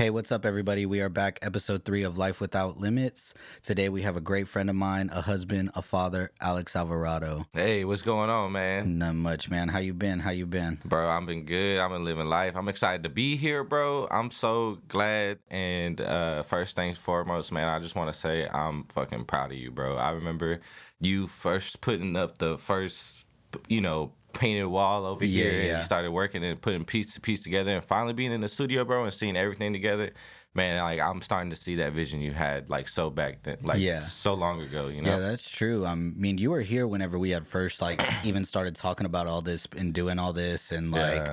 Hey, what's up, everybody? We are back, episode 3 of Life Without Limits. Today, we have a great friend of mine, a husband, a father, Alex Alvarado. Hey, what's going on, man? Not much, man. How you been? Bro, I've been good. I've been living life. I'm excited to be here, bro. I'm so glad. And first things foremost, man, I just want to say I'm fucking proud of you, bro. I remember you first putting up the first, painted wall over here. And you started working and putting piece to piece together and finally being in the studio, bro, and seeing everything together. Man, like, I'm starting to see that vision you had, like, so back then, like, so long ago, you know? Yeah, that's true. I mean, you were here whenever we had first, like, even started talking about all this and doing all this and, like,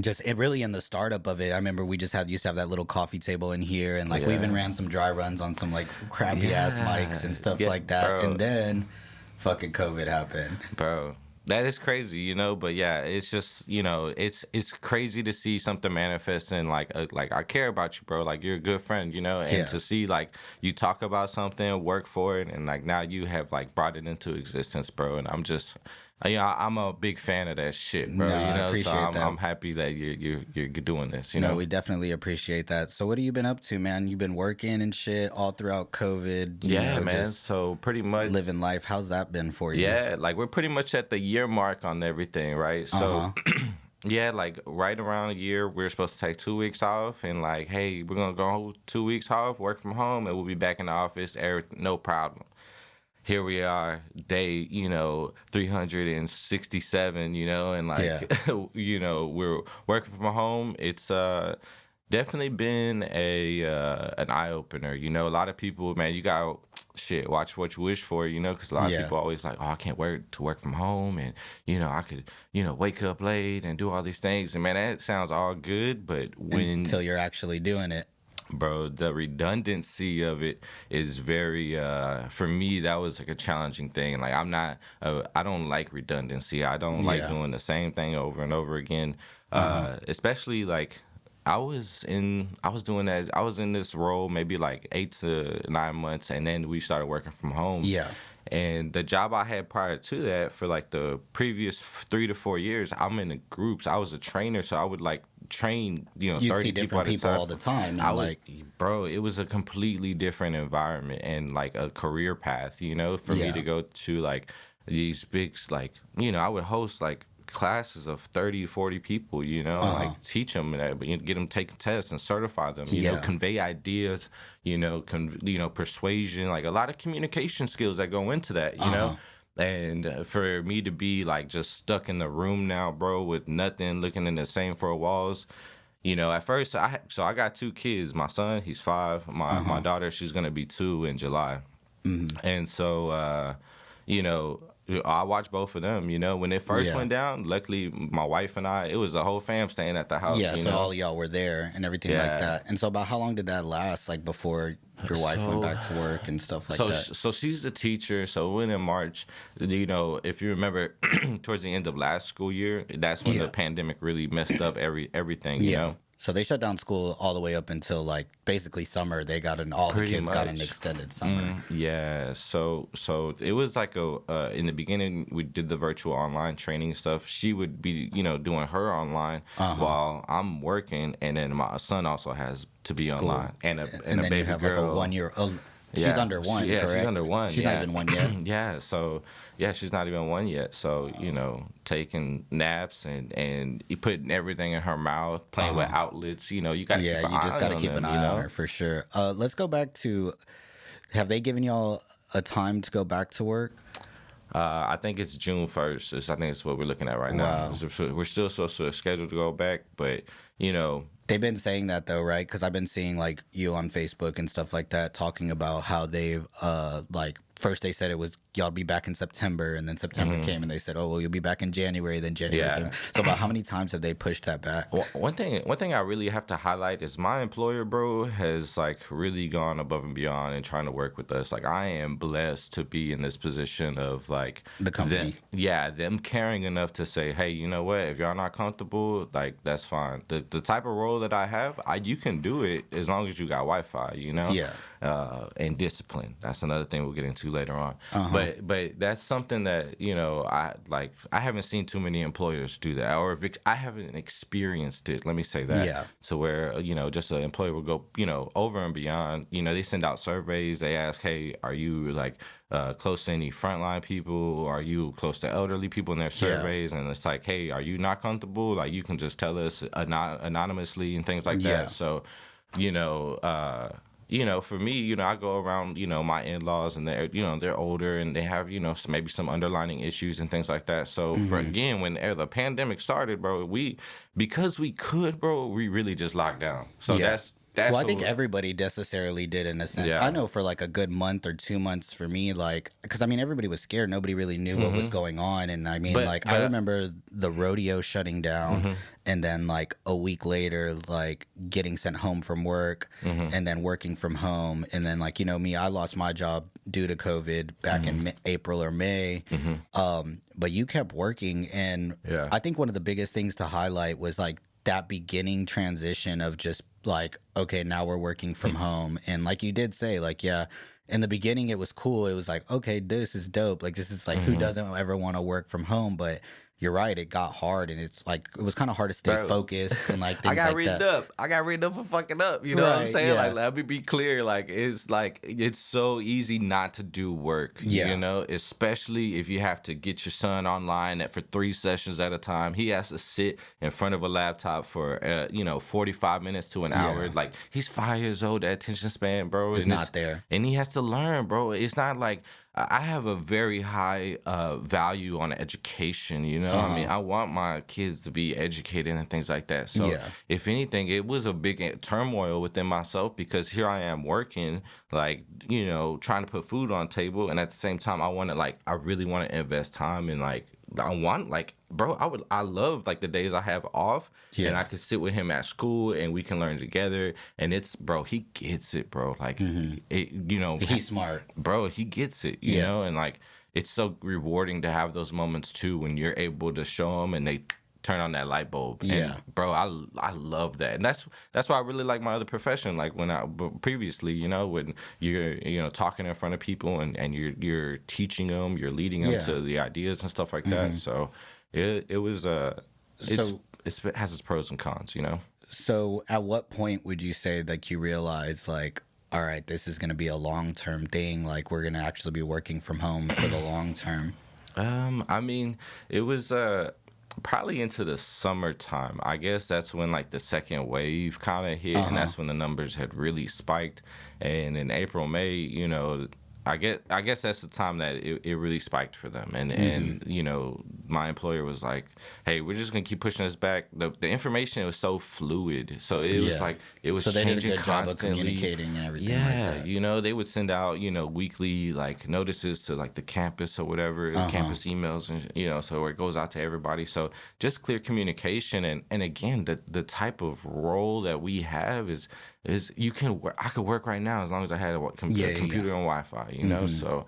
just it really in the startup of it. I remember we just used to have that little coffee table in here, and, like, we even ran some dry runs on some, like, crappy-ass mics and stuff like that. Bro. And then fucking COVID happened. Bro. That is crazy, but yeah, it's just, it's crazy to see something manifest and like I care about you, bro. Like, you're a good friend, and to see like you talk about something, work for it, and like now you have like brought it into existence, bro. And I'm just, I'm a big fan of that shit, bro. I appreciate that. I'm happy that you're doing this. No, we definitely appreciate that. So, what have you been up to, man? You've been working and shit all throughout COVID. Yeah, man. So pretty much living life. How's that been for you? Yeah, like we're pretty much at the year mark on everything, right? So. Yeah, like right around a year, we're supposed to take 2 weeks off, and like, hey, we're gonna go 2 weeks off, work from home, and we'll be back in the office, no problem. Here we are, day, 367, and like, we're working from home. It's definitely been an eye opener. A lot of people, man, you got watch what you wish for, because a lot of people always like, oh, I can't wait to work from home, and I could, wake up late and do all these things, and man, that sounds all good, but until you're actually doing it. Bro, the redundancy of it is very, for me, that was like a challenging thing. Like, I don't like redundancy. I don't like doing the same thing over and over again. Especially like, I was doing that. I was in this role maybe like 8 to 9 months, and then we started working from home. Yeah. And the job I had prior to that for like the previous 3 to 4 years, I'm in the groups. I was a trainer, so I would like train, 30 different people all the time. Bro, it was a completely different environment and like a career path, for me to go to like these big, like, I would host like classes of 30, 40 people, like teach them and get them taking tests and certify them, convey ideas, persuasion, like a lot of communication skills that go into that, And for me to be like just stuck in the room now, bro, with nothing, looking in the same four walls, at first, I got 2 kids. My son, he's 5. My daughter, she's gonna be 2 in July. And so, I watched both of them, when it first went down. Luckily, my wife and I, it was the whole fam staying at the house. So all y'all were there and everything like that. And so about how long did that last, like before your wife went back to work and stuff like that? So she's a teacher. So when in March, if you remember, towards the end of last school year, that's when the pandemic really messed up everything, you know? So they shut down school all the way up until like basically summer. They got the kids got an extended summer. So it was like in the beginning we did the virtual online training stuff. She would be doing her online while I'm working, and then my son also has to be online, and a baby you have girl. Like a 1 year. She's under 1. Correct? She's under 1. She's not even 1 yet. She's not even 1 yet. So taking naps and putting everything in her mouth, playing with outlets. You got you just got to keep an eye on her for sure. Let's go back to. Have they given y'all a time to go back to work? I think it's June 1st. I think it's what we're looking at right now. We're still supposed to schedule to go back, but they've been saying that though, right? Because I've been seeing like you on Facebook and stuff like that talking about how they've like first they said it was y'all be back in September, and then September came and they said, oh well, you'll be back in January. Then January came. So about how many times have they pushed that back? Well, one thing I really have to highlight is my employer, bro, has like really gone above and beyond in trying to work with us. Like, I am blessed to be in this position of like the company. Them caring enough to say, hey, you know what? If y'all not comfortable, like that's fine. The type of role that I have, you can do it as long as you got Wi-Fi, and discipline. That's another thing we'll get into later on. But But that's something that, you know, I haven't seen too many employers do that, or I haven't experienced it. Let me say that. Yeah. To where, you know, just an employer will go, you know, over and beyond. You know, they send out surveys. They ask, hey, are you like close to any frontline people? Are you close to elderly people in their surveys? And it's like, hey, are you not comfortable? Like, you can just tell us anonymously and things like Yeah. that. So, you know, you know, for me, you know, I go around, you know, my in-laws, and they're, you know, they're older, and they have, you know, maybe some underlying issues and things like that. So for again, when the pandemic started, bro, because we could, bro, we really just locked down. So that's well, I think everybody necessarily did in a sense. Yeah. I know for like a good month or 2 months for me, like, because I mean, everybody was scared. Nobody really knew what was going on. And I mean, I remember the rodeo shutting down, and then like a week later, like getting sent home from work, and then working from home. And then, like, you know, me, I lost my job due to COVID back in April or May. But you kept working. And I think one of the biggest things to highlight was like that beginning transition of just like, okay, now we're working from home. And like you did say, like, yeah, in the beginning it was cool. It was like, okay, this is dope. Like, this is like, who doesn't ever want to work from home? But you're right, it got hard, and it's like it was kind of hard to stay focused and like things I got like written that. up. I got written up for fucking up. You know what I'm Right, saying? yeah. Like, let me be clear. Like, it's so easy not to do work. Yeah. You know, especially if you have to get your son online for 3 sessions at a time. He has to sit in front of a laptop for 45 minutes to an hour. Like, he's 5 years old. That attention span, bro, It's not there. and he has to learn, bro. It's not like I have a very high value on education, you know? I mean, I want my kids to be educated and things like that. So if anything, it was a big turmoil within myself, because here I am working, like, you know, trying to put food on the table. And at the same time, I really want to invest time in, like, bro, I love like the days I have off, and I could sit with him at school and we can learn together. And it's, bro, he gets it, bro. Like, you know, He's smart, bro. He gets it, you know, and like, it's so rewarding to have those moments too, when you're able to show them and they turn on that light bulb. Yeah. And, bro, I love that. And that's why I really like my other profession. Like, when previously, you know, when you're, you know, talking in front of people, and you're teaching them, you're leading them to the ideas and stuff like that. So it has its pros and cons, you know. So at what point would you say like you realize like, all right, this is going to be a long-term thing, like we're going to actually be working from home for the long term? I mean, it was probably into the summertime. I guess that's when like the second wave kind of hit, and that's when the numbers had really spiked. And in April, May, you know, I guess that's the time that it really spiked for them. And you know, my employer was like, hey, we're just gonna keep pushing this back. The information was so fluid, so it was like it was so they did a changing good job of constantly. communicating and everything like that. You know, they would send out, you know, weekly like notices to like the campus or whatever, campus emails, and you know, so it goes out to everybody. So just clear communication, and again, the type of role that we have is you can work. I could work right now as long as I had a computer and Wi-Fi, you know. So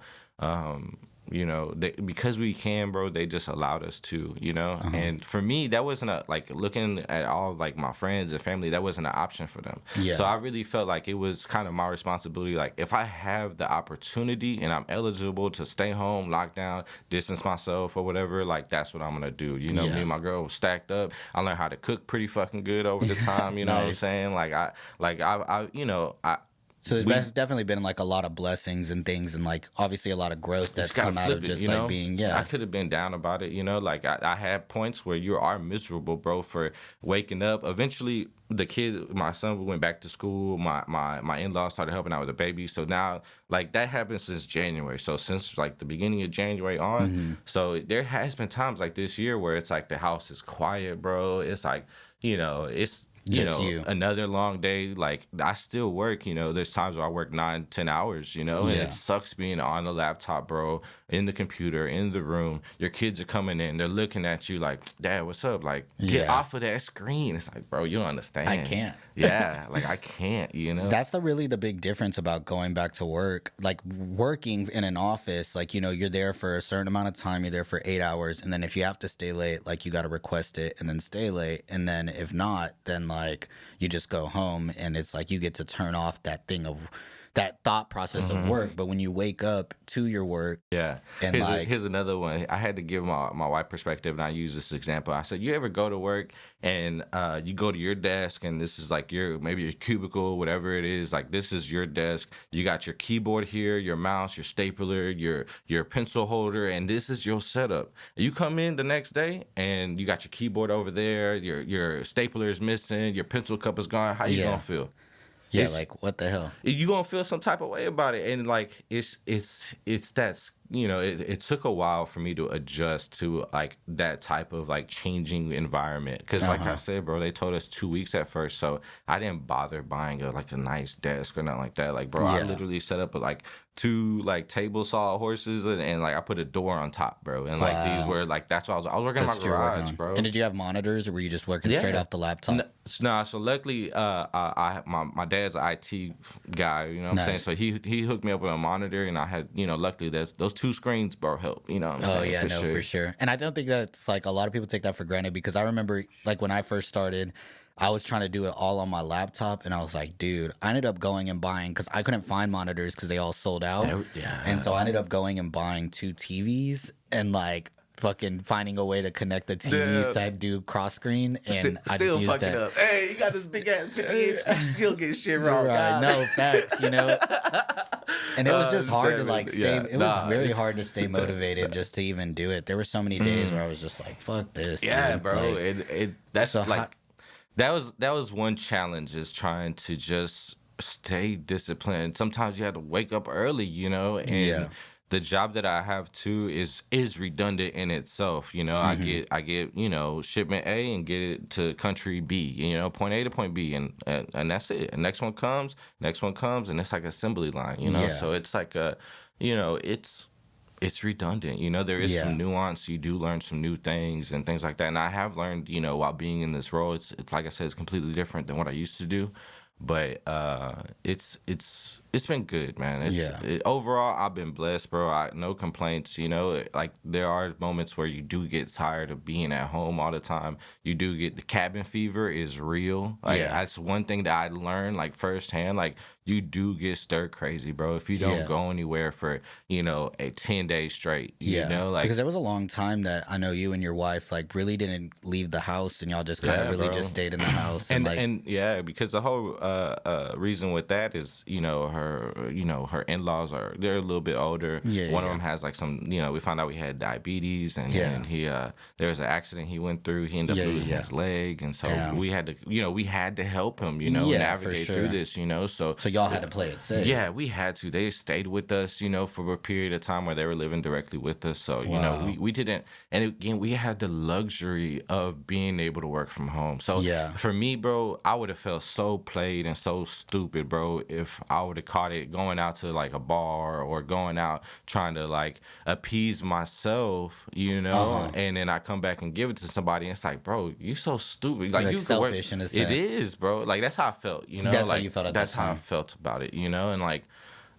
you know, because we can, bro, they just allowed us to, you know. And for me, that wasn't like looking at all like my friends and family, that wasn't an option for them. So I really felt like it was kind of my responsibility. Like, if I have the opportunity and I'm eligible to stay home, lock down, distance myself or whatever, like, that's what I'm gonna do. You know, me and my girl was stacked up. I learned how to cook pretty fucking good over the time. You know what I'm saying? So there's definitely been like a lot of blessings and things, and like obviously a lot of growth that's come out of just like being I could have been down about it, you know. Like, I had points where you are miserable, bro, for waking up. Eventually, my son went back to school. My in-laws started helping out with the baby. So now, like, that happened since January. So since like the beginning of January on, so there has been times like this year where it's like the house is quiet, bro. It's like, you know, it's another long day. Like, I still work, you know. There's times where I work 9-10 hours, you know, and it sucks being on the laptop, bro, in the computer, in the room. Your kids are coming in, they're looking at you like, Dad, what's up? Like, get off of that screen. It's like, bro, you don't understand. I can't. Like, I can't, you know. That's really the big difference about going back to work. Like, working in an office, like, you know, you're there for a certain amount of time. You're there for 8 hours. And then if you have to stay late, like, you got to request it and then stay late. And then if not, then, like, you just go home. And it's like you get to turn off that thing of that thought process of work. But when you wake up to your work, Yeah. and Here's another one. I had to give my wife perspective, and I use this example. I said, you ever go to work and you go to your desk, and this is like maybe your cubicle, whatever it is. Like, this is your desk. You got your keyboard here, your mouse, your stapler, your pencil holder, and this is your setup. You come in the next day, and you got your keyboard over there. Your stapler is missing. Your pencil cup is gone. How you gonna feel? Yeah, like what the hell? You gonna feel some type of way about it, and like it's that, it took a while for me to adjust to like that type of like changing environment, because like I said, bro, they told us 2 weeks at first, so I didn't bother buying a nice desk or nothing like that. Like, bro, I literally set up like 2 like table saw horses, and like I put a door on top, bro, and like these were like, that's what I was working in my garage, bro. And did you have monitors, or were you just working straight off the laptop? No, so luckily, my dad's an IT guy, you know what I'm saying? So he hooked me up with a monitor, and I had, luckily those 2 screens, bro, help, you know what I'm saying? Oh, yeah, for sure. And I don't think that's, like, a lot of people take that for granted, because I remember, like, when I first started, I was trying to do it all on my laptop, and I was like, dude, I ended up going and buying, because I couldn't find monitors because they all sold out. And so I ended up going and buying 2 TVs and, like, fucking finding a way to connect the TVs to do cross screen, and I still just used fucking that. up. Hey, you got this big ass 50-inch, you still get shit wrong. Right, no facts, And it was just hard to like stay. It was very hard to stay motivated just to even do it. There were so many days where I was just like, "Fuck this." Yeah, dude. bro. Like, That's so like that was one challenge, is trying to just stay disciplined. Sometimes you have to wake up early, and the job that I have too is redundant in itself. I get shipment A and get it to country B, point A to point B, and that's it. And next one comes, and it's like assembly line, So it's like it's redundant. There is some nuance. You do learn some new things and things like that. And I have learned, while being in this role, it's like I said, it's completely different than what I used to do. But it's been good, man. Overall, I've been blessed, bro. No complaints. Like, there are moments where you do get tired of being at home all the time. You do get, the cabin fever is real. Like, that's one thing that I learned, like, firsthand. Like, you do get stir crazy, bro, if you don't go anywhere for a 10 days straight. Like, because there was a long time that I know you and your wife like really didn't leave the house, and y'all just kind of really just stayed in the house. And because the whole reason with that is her in-laws they're a little bit older. One of them has like some, we found out we had diabetes, and he there was an accident he went through. He ended up losing his leg, and so we had to help him, navigate through this, so y'all had to play it safe. Yeah, we had to. They stayed with us, for a period of time where they were living directly with us. So, we didn't. And again, we had the luxury of being able to work from home. So, for me, bro, I would have felt so played and so stupid, bro, if I would have caught it going out to like a bar or going out trying to like appease myself, and then I come back and give it to somebody, and it's like, bro, you so stupid. Like, you selfish in a sense. It is, bro. Like, that's how I felt, That's like, how you felt at that's the time. how I felt about it, and like,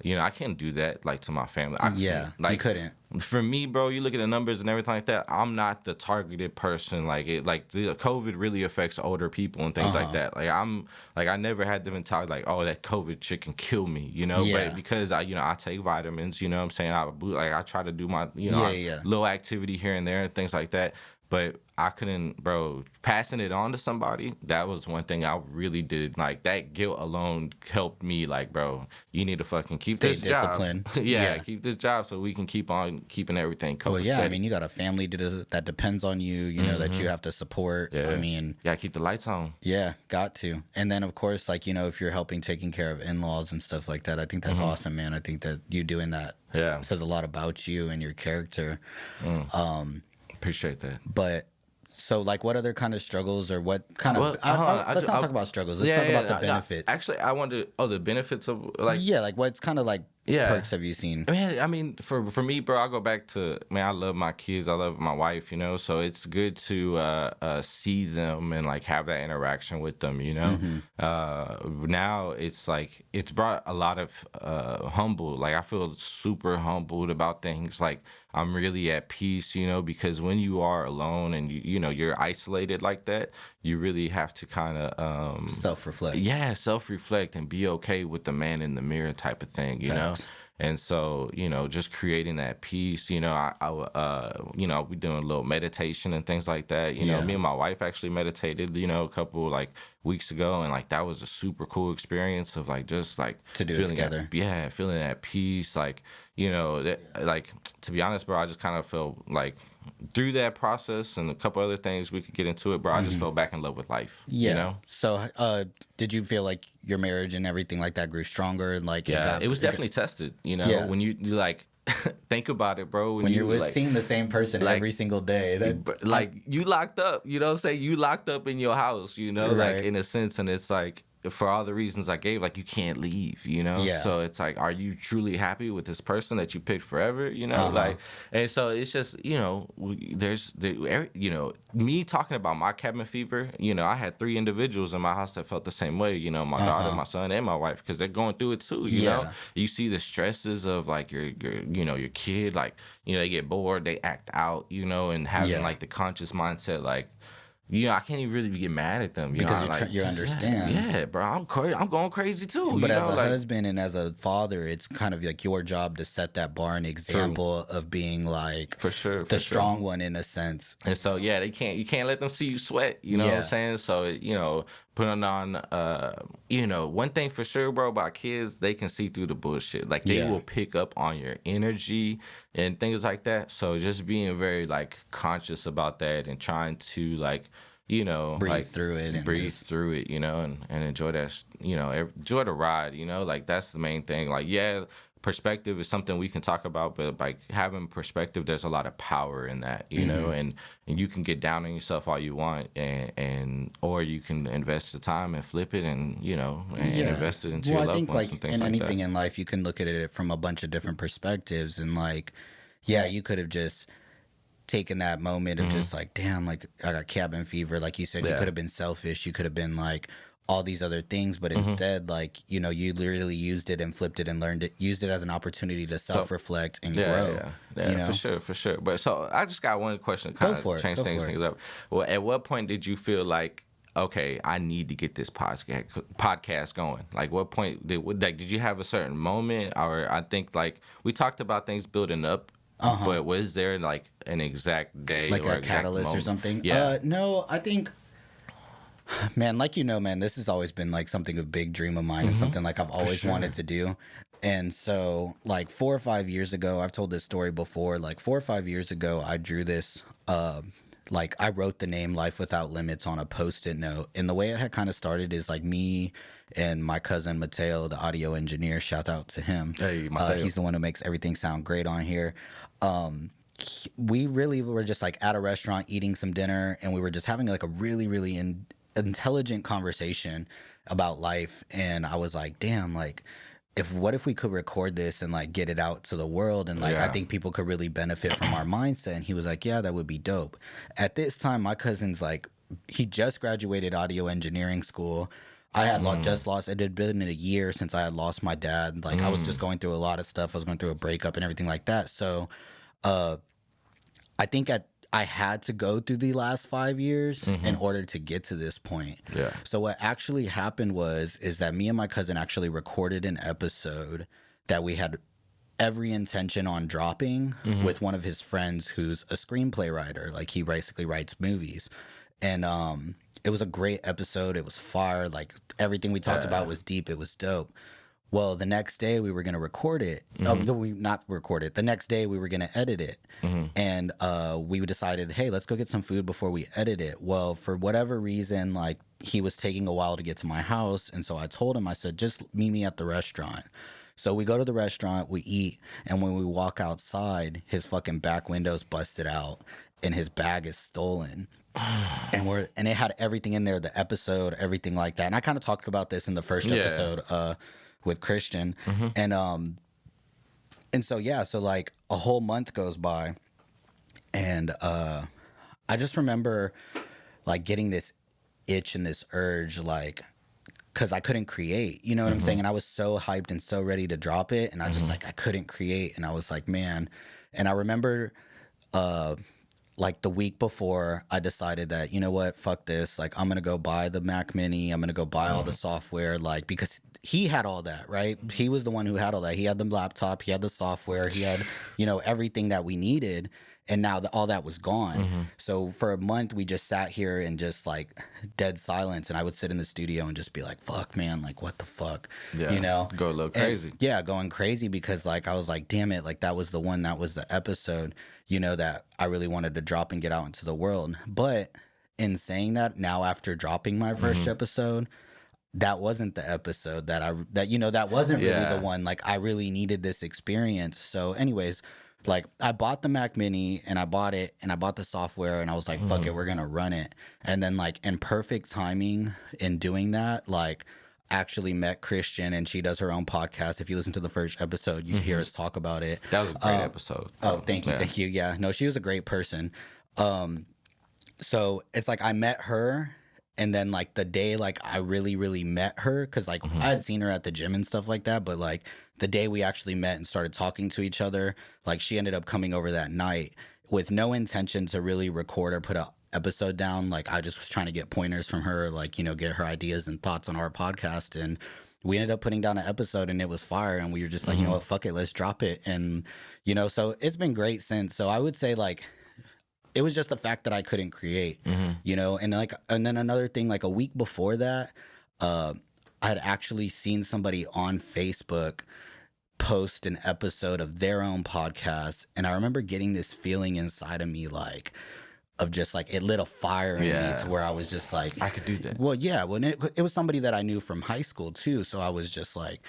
I can't do that like to my family. You couldn't. For me, bro, you look at the numbers and everything like that. I'm not the targeted person. Like, the COVID really affects older people and things like that. Like, I never had the mentality like, oh, that COVID shit can kill me, But because I take vitamins, what I'm saying, I try to do my little activity here and there and things like that. But I couldn't, bro, passing it on to somebody, that was one thing I really did. Like, that guilt alone helped me, like, bro, you need to fucking keep this disciplined. job. Keep this job so we can keep on keeping everything copacetic. Well, I mean, you got a family that depends on you, that you have to support. I mean. Yeah, keep the lights on. Yeah, got to. And then, of course, like, if you're helping taking care of in-laws and stuff like that, I think that's awesome, man. I think that you doing that says a lot about you and your character. Appreciate that. But so, like, what other kind of struggles, or what kind of? Let's not talk about struggles. Let's talk about the benefits. Actually, I wanted the benefits of like. Yeah, like what's kind of like perks have you seen? Man, I mean, for me, bro, I go back to, man, I love my kids, I love my wife, so it's good to see them and like have that interaction with them, now it's like it's brought a lot of humble, like I feel super humbled about things, like I'm really at peace, because when you are alone and you're isolated like that, you really have to kind of self-reflect. Yeah, self-reflect and be okay with the man in the mirror type of thing, Facts. And so, just creating that peace, I'll be doing a little meditation and things like that. Me and my wife actually meditated, a couple like weeks ago, and like that was a super cool experience of like just like to do it together. Feeling at peace, like like to be honest, bro, I just kind of felt like through that process and a couple other things we could get into it, bro. I just fell back in love with life. So did you feel like your marriage and everything like that grew stronger? And like it was definitely tested, when you like think about it, bro, when you're like, seeing the same person like, every single day, that like you locked up, what I'm saying, you locked up in your house, right. like in a sense, and it's like for all the reasons I gave, like you can't leave, so it's like, are you truly happy with this person that you picked forever, like, and so it's just, there's me talking about my cabin fever, I had 3 individuals in my house that felt the same way, my daughter, my son, and my wife, because they're going through it too, you know, you see the stresses of like your your kid, like, they get bored, they act out, and having like the conscious mindset, like, I can't even really get mad at them, because you understand. Yeah, bro, I'm going crazy too. But as a husband and as a father, it's kind of like your job to set that bar and example of being like for sure the strong one in a sense. And so you can't let them see you sweat. You know what I'm saying? So putting on one thing for sure, bro, about kids, they can see through the bullshit. Like they will pick up on your energy and things like that. So just being very like conscious about that and trying to like breathe through it and enjoy that, enjoy the ride, like that's the main thing. Like, perspective is something we can talk about, but like having perspective, there's a lot of power in that, know, and you can get down on yourself all you want, and or you can invest the time and flip it and invest it into your loved ones and things like that. In anything in life, you can look at it from a bunch of different perspectives, and like, you could have just taken that moment of just like, damn, like I got cabin fever. Like you said, you could have been selfish. You could have been like all these other things, but instead, like, you literally used it and flipped it and used it as an opportunity to self-reflect and grow. For sure. But so I just got one question to kind of change things up. Well, at what point did you feel like, okay, I need to get this podcast going? Like, what point did you have a certain moment? Or I think like we talked about things building up. But was there like an exact day, like or a catalyst moment? Or something? Yeah. No, I think, man, like man, this has always been like something a big dream of mine and something like I've always wanted to do. And so, like 4 or 5 years ago, I've told this story before. Like 4 or 5 years ago, I drew this. Like I wrote the name "Life Without Limits" on a Post-it note, and the way it had kind of started is like me and my cousin Mateo, the audio engineer. Shout out to him. Hey, Mateo. He's the one who makes everything sound great on here. We really were just like at a restaurant eating some dinner, and we were just having like a really, really intelligent conversation about life. And I was like, damn, like, what if we could record this and like get it out to the world, and like I think people could really benefit from our mindset. And he was like, yeah, that would be dope. At this time, my cousin's like, he just graduated audio engineering school. I had just lost, it had been a year since I had lost my dad. Like I was just going through a lot of stuff. I was going through a breakup and everything like that. So I think I had to go through the last 5 years in order to get to this point. Yeah. So what actually happened is that me and my cousin actually recorded an episode that we had every intention on dropping with one of his friends who's a screenplay writer. Like he basically writes movies. And it was a great episode. It was fire. Like everything we talked about was deep. It was dope. Well, the next day we were going to record it. Not record it. The next day we were going to edit it. And we decided, hey, let's go get some food before we edit it. Well, for whatever reason, like he was taking a while to get to my house. And so I told him, I said, just meet me at the restaurant. So we go to the restaurant, we eat. And when we walk outside, his fucking back window's busted out and his bag is stolen. And it had everything in there, the episode, everything like that. And I kind of talked about this in the first episode with Christian. And And so yeah, so like a whole month goes by, and I just remember like getting this itch and this urge, like, because I couldn't create, you know what I'm saying? And I was so hyped and so ready to drop it, and I just like I couldn't create, and I was like, man. And I remember like the week before, I decided that, you know what, fuck this, like I'm gonna go buy the Mac Mini, I'm gonna go buy all the software, like, because he had all that, right? He was the one who had all that. He had the laptop, he had the software, he had, you know, everything that we needed. And now all that was gone. So for a month, we just sat here and just like dead silence. And I would sit in the studio and just be like, fuck, man, like what the fuck, Yeah, you know? go a little crazy. And, yeah, going crazy, because like I was like, damn it, like that was the one, that was the episode, you know, that I really wanted to drop and get out into the world. But in saying that, now after dropping my first episode, that wasn't the episode that you know, that wasn't really the one. Like I really needed this experience. So anyways, like I bought the Mac Mini, and I bought it, and I bought the software, and I was like, fuck it, we're gonna run it. And then like in perfect timing in doing that, like actually met Christian, and she does her own podcast. If you listen to the first episode, you hear us talk about it. That was a great episode. Oh, thank you. Thank you. Yeah. No, she was a great person. So it's like I met her, and then like the day like I really, really met her, because like I had seen her at the gym and stuff like that, but like the day we actually met and started talking to each other, like she ended up coming over that night with no intention to really record or put a episode down. Like I just was trying to get pointers from her, like, you know, get her ideas and thoughts on our podcast. And we ended up putting down an episode, and it was fire. And we were just like, you know what, fuck it, let's drop it. And, you know, so it's been great since. So I would say like, it was just the fact that I couldn't create, you know? And like, and then another thing, like a week before that, I had actually seen somebody on Facebook post an episode of their own podcast, and I remember getting this feeling inside of me, like of just like it lit a fire in me to where I was just like, I could do that. Well, yeah, well, it was somebody that I knew from high school too, so I was just like,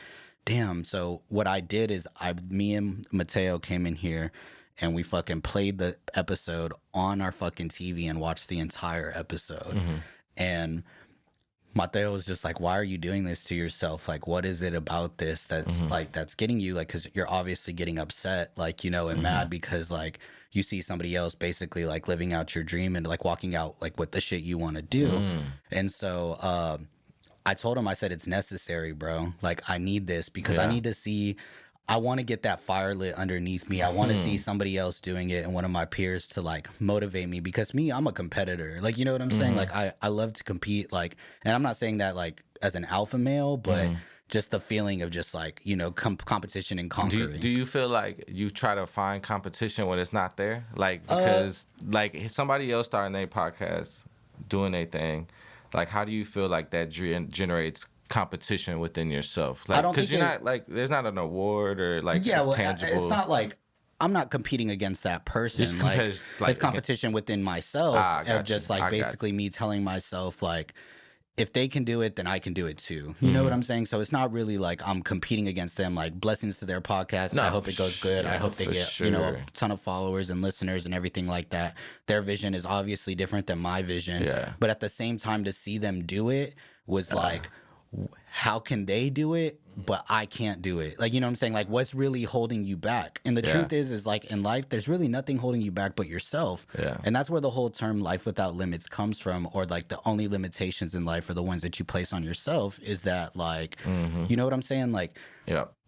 damn. So what I did is me and Mateo came in here, and we fucking played the episode on our fucking TV and watched the entire episode, and Mateo was just like, why are you doing this to yourself? Like, what is it about this that's like, that's getting you? Like, because you're obviously getting upset, like, you know, and mad because like you see somebody else basically like living out your dream and like walking out like with the shit you want to do. And so I told him, I said, it's necessary, bro. Like, I need this because I need to see, I want to get that fire lit underneath me. I want to see somebody else doing it, and one of my peers to like motivate me, because me, I'm a competitor. Like, you know what I'm saying? Like I love to compete, like, and I'm not saying that like as an alpha male, but just the feeling of just like, you know, competition and conquering. Do you feel like you try to find competition when it's not there? Like, because like if somebody else starting their podcast, doing their thing, like how do you feel like that generates competition within yourself? Like, because you're not like, there's not an award or like tangible. It's not like I'm not competing against that person. Like it's competition within myself of just like basically me telling myself like, if they can do it, then I can do it too. You know what I'm saying? So it's not really like I'm competing against them. Like, blessings to their podcast. I hope it goes good. I hope they get, you know, a ton of followers and listeners and everything like that. Their vision is obviously different than my vision. But at the same time, to see them do it was like, how can they do it, but I can't do it? Like, you know what I'm saying? Like, what's really holding you back? And the truth is like in life, there's really nothing holding you back but yourself. And that's where the whole term life without limits comes from, or like the only limitations in life are the ones that you place on yourself. Is that like, you know what I'm saying? Like,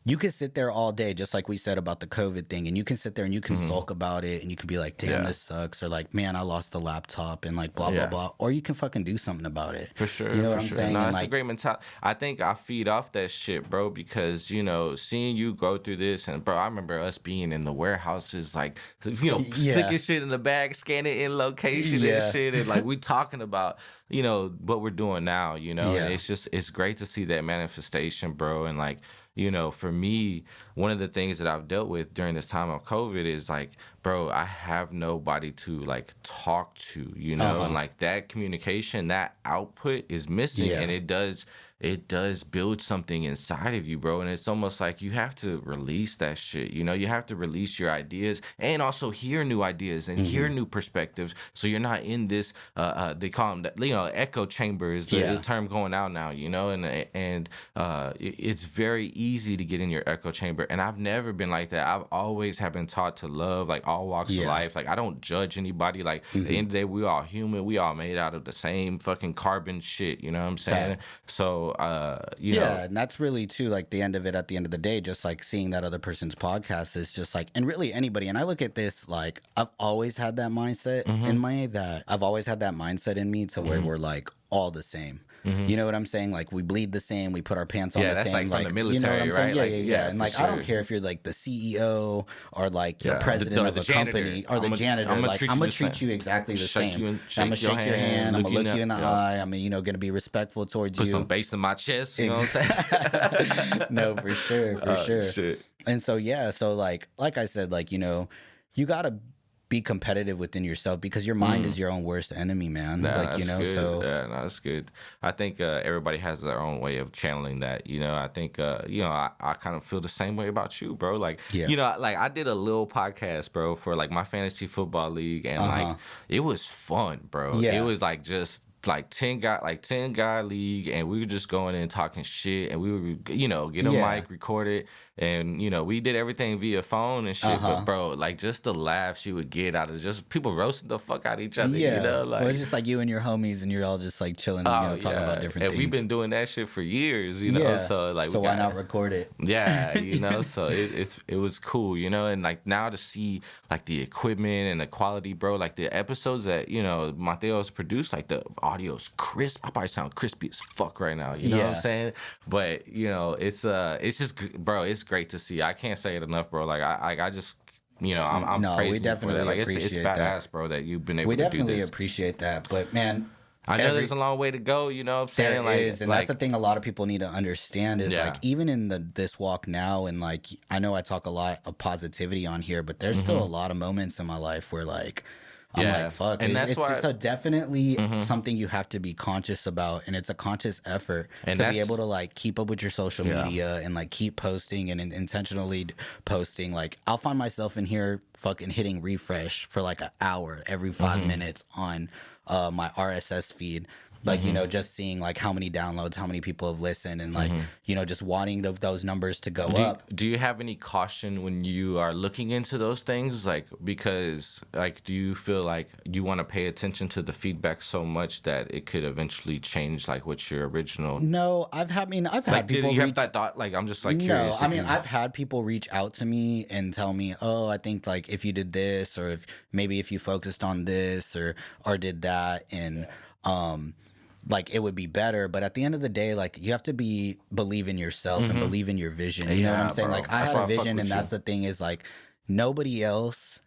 you can sit there all day, just like we said about the COVID thing, and you can sit there and you can sulk about it, and you can be like, damn, this sucks, or like, man, I lost the laptop, and like, blah, blah, blah. Or you can fucking do something about it. For sure. You know what I'm saying? No, and that's like, a great mentality. I think I feed off that shit, bro, because, you know, seeing you go through this, and bro, I remember us being in the warehouses, like, you know, sticking shit in the bag, scanning in location and shit, and like, we talking about, you know, what we're doing now, you know, and it's just, it's great to see that manifestation, bro, and like, you know, for me, one of the things that I've dealt with during this time of COVID is like, bro, I have nobody to like talk to, you know, and like that communication, that output is missing, and it does it does build something inside of you, bro. And it's almost like you have to release that shit. You know, you have to release your ideas and also hear new ideas and hear new perspectives. So you're not in this, they call them, you know, echo chamber is the term going out now, you know, and it's very easy to get in your echo chamber. And I've never been like that. I've always have been taught to love, like, all walks of life. Like, I don't judge anybody. Like, at the end of the day, we all human. We all made out of the same fucking carbon shit. You know what I'm saying? So, you know. And that's really too, like, the end of it at the end of the day, just like seeing that other person's podcast is just like, and really anybody. And I look at this, like, I've always had that mindset in me to where we're like all the same. You know what I'm saying? Like, we bleed the same, we put our pants on the that's same. Like from the military, you know what I'm saying? right? Yeah. And like, sure. I don't care if you're like the CEO or like the president of a company or the janitor. I'm gonna treat you exactly the same. I'm gonna shake your hand. I'm gonna look you in the eye. I'm gonna be respectful towards you. Put some bass in my chest. You know what I'm saying? No, for sure. Shit. And so like I said, like, you know, you gotta be competitive within yourself because your mind is your own worst enemy, man. Like, you know, good. so That's good. I think everybody has their own way of channeling that. You know, I think you know, I kind of feel the same way about you, bro. Like, you know, like I did a little podcast, bro, for like my fantasy football league, and like it was fun, bro. It was like just like 10 guy league, and we were just going in talking shit, and we would, you know, get a mic, record it, and, you know, we did everything via phone and shit. But bro, like, just the laughs you would get out of just people roasting the fuck out of each other, you know, like, well, it's just like you and your homies and you're all just like chilling, you know, talking about different things. And we've been doing that shit for years, you know, so like, so why not record it? Yeah, you know, so it was cool, you know. And like, now to see like the equipment and the quality, bro, like the episodes that, you know, Mateo's produced, like the audio's crisp. I probably sound crispy as fuck right now, you know what I'm saying? But, you know, it's just, bro, it's great to see. I can't say it enough, bro. Like, I just, you know, I'm praising we definitely you for that. Like, appreciate it's badass, that, bro, that you've been able to do this. We definitely appreciate that, but man, I know there's a long way to go, you know what I'm saying? There is, and that's the thing a lot of people need to understand is like, even in this walk now, and like, I know I talk a lot of positivity on here, but there's still a lot of moments in my life where like, I'm like, fuck. And it's a definitely something you have to be conscious about, and it's a conscious effort to be able to like keep up with your social media and like keep posting and intentionally posting. Like, I'll find myself in here fucking hitting refresh for like an hour every 5 minutes on my RSS feed. Like, you know, just seeing like how many downloads, how many people have listened, and like, you know, just wanting those numbers to go up. Do you have any caution when you are looking into those things? Like, because like, do you feel like you want to pay attention to the feedback so much that it could eventually change like what your original? No, I've had people. You have that thought? Like, I'm just like curious. No, I mean, I've had people reach out to me and tell me, oh, I think like if you did this, or if you focused on this or did that, and like, it would be better. But at the end of the day, like, you have to believe in yourself and believe in your vision. You know what I'm saying? Bro. Like, I had a vision, and that's the thing is like, nobody else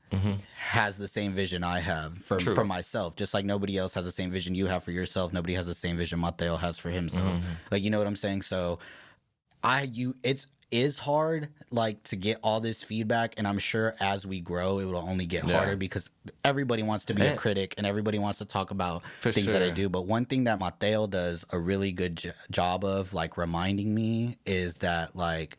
has the same vision I have for myself. Just like nobody else has the same vision you have for yourself. Nobody has the same vision Mateo has for himself. Like, you know what I'm saying? So it's hard, like, to get all this feedback, and I'm sure as we grow it will only get harder because everybody wants to be a critic and everybody wants to talk about things that I do. But one thing that Mateo does a really good job of, like, reminding me is that, like,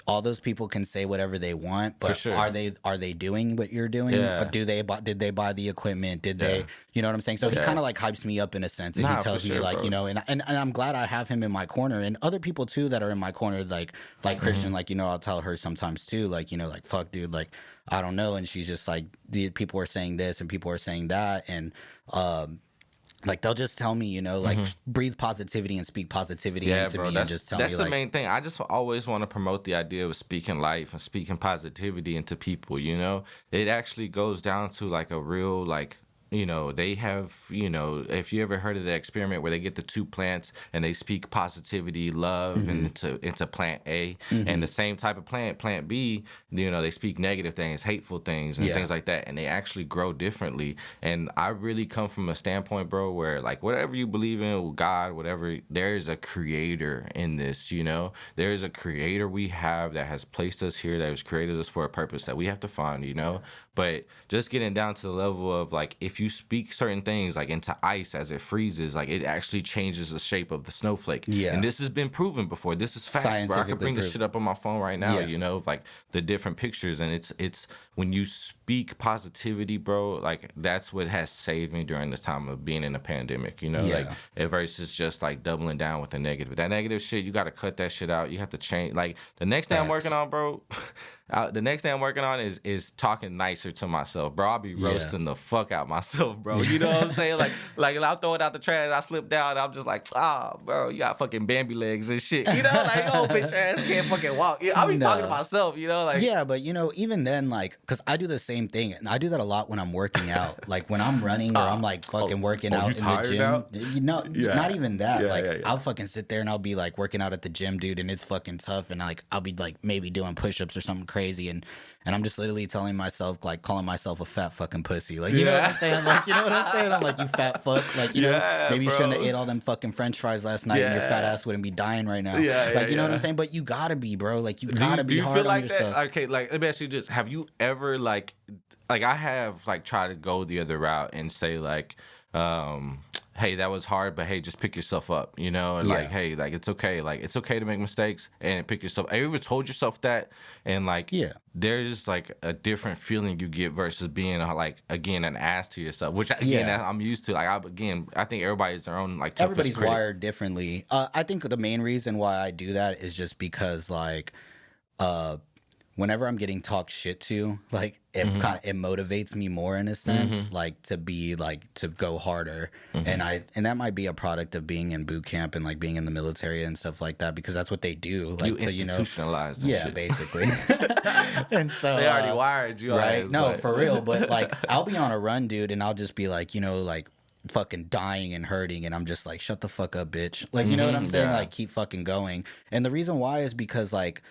all those people can say whatever they want, but are they doing what you're doing? Or did they buy the equipment? Did they, you know what I'm saying? So he kind of like hypes me up in a sense, and he tells me like, bro, you know, and I'm glad I have him in my corner, and other people too that are in my corner, like Christian, like, you know, I'll tell her sometimes too, like, you know, like, fuck, dude, like, I don't know, and she's just like, the people are saying this and people are saying that, and like, they'll just tell me, you know, like, breathe positivity and speak positivity into me, and just tell me, like, that's the main thing. I just always want to promote the idea of speaking life and speaking positivity into people, you know? It actually goes down to, like, a real, like, you know, they have, you know, if you ever heard of the experiment where they get the two plants and they speak positivity, love into plant A, and the same type of plant B, you know, they speak negative things, hateful things, and things like that, and they actually grow differently. And I really come from a standpoint, bro, where, like, whatever you believe in, God, whatever, there's a creator in this, you know? There's a creator we have that has placed us here, that has created us for a purpose that we have to find, you know? But just getting down to the level of, like, if you you speak certain things like into ice as it freezes, like it actually changes the shape of the snowflake. Yeah. And this has been proven before. This is facts, bro. I could bring this shit up on my phone right now, Yeah. you know, like the different pictures. And it's when you speak positivity, bro, like that's what has saved me during this time of being in a pandemic, you know, like versus just like doubling down with the negative. That negative shit, you got to cut that shit out. You have to change. Like the next thing I'm working on, bro, the next thing I'm working on is talking nicer to myself, bro. I'll be roasting the fuck out myself, bro. You know what I'm saying? Like I'll throw it out the trash. I slip down. I'm just like, bro, you got fucking Bambi legs and shit. You know, like, oh, bitch ass can't fucking walk. I'll be talking to myself, you know, like. Yeah, but you know, even then, like, because I do the same thing, and I do that a lot when I'm working out. Like when I'm running or I'm like fucking working out in the gym. Now? You know, not even that. I'll fucking sit there and I'll be like working out at the gym, dude, and it's fucking tough, and like I'll be like maybe doing push-ups or something crazy, and I'm just literally telling myself, like, calling myself a fat fucking pussy. Like, you know what I'm saying? Like, you know what I'm saying? I'm like, you fat fuck. Like, you know, maybe you shouldn't have ate all them fucking French fries last night and your fat ass wouldn't be dying right now. Like, you know what I'm saying? But you gotta be, bro. Like, you gotta be hard on yourself. That? Okay, like, let me ask you this. Have you ever, like I have, like, tried to go the other route and say, like, hey, that was hard, but hey, just pick yourself up, you know? And like, hey, like, it's okay. Like, it's okay to make mistakes and pick yourself. Have you ever told yourself that? And like, there's like a different feeling you get versus being like, again, an ass to yourself, which again, I'm used to. Like, I think everybody's their own, like, everybody's wired differently. I think the main reason why I do that is just because, like, whenever I'm getting talked shit to, like, it it motivates me more in a sense, like, to be like, to go harder. And that might be a product of being in boot camp and like being in the military and stuff like that, because that's what they do. Like, you institutionalized shit. Basically. And so they already wired you, right? No, for real. But like, I'll be on a run, dude, and I'll just be like, you know, like, fucking dying and hurting, and I'm just like, shut the fuck up, bitch. Like, you know what I'm saying? Like, keep fucking going. And the reason why is because, like,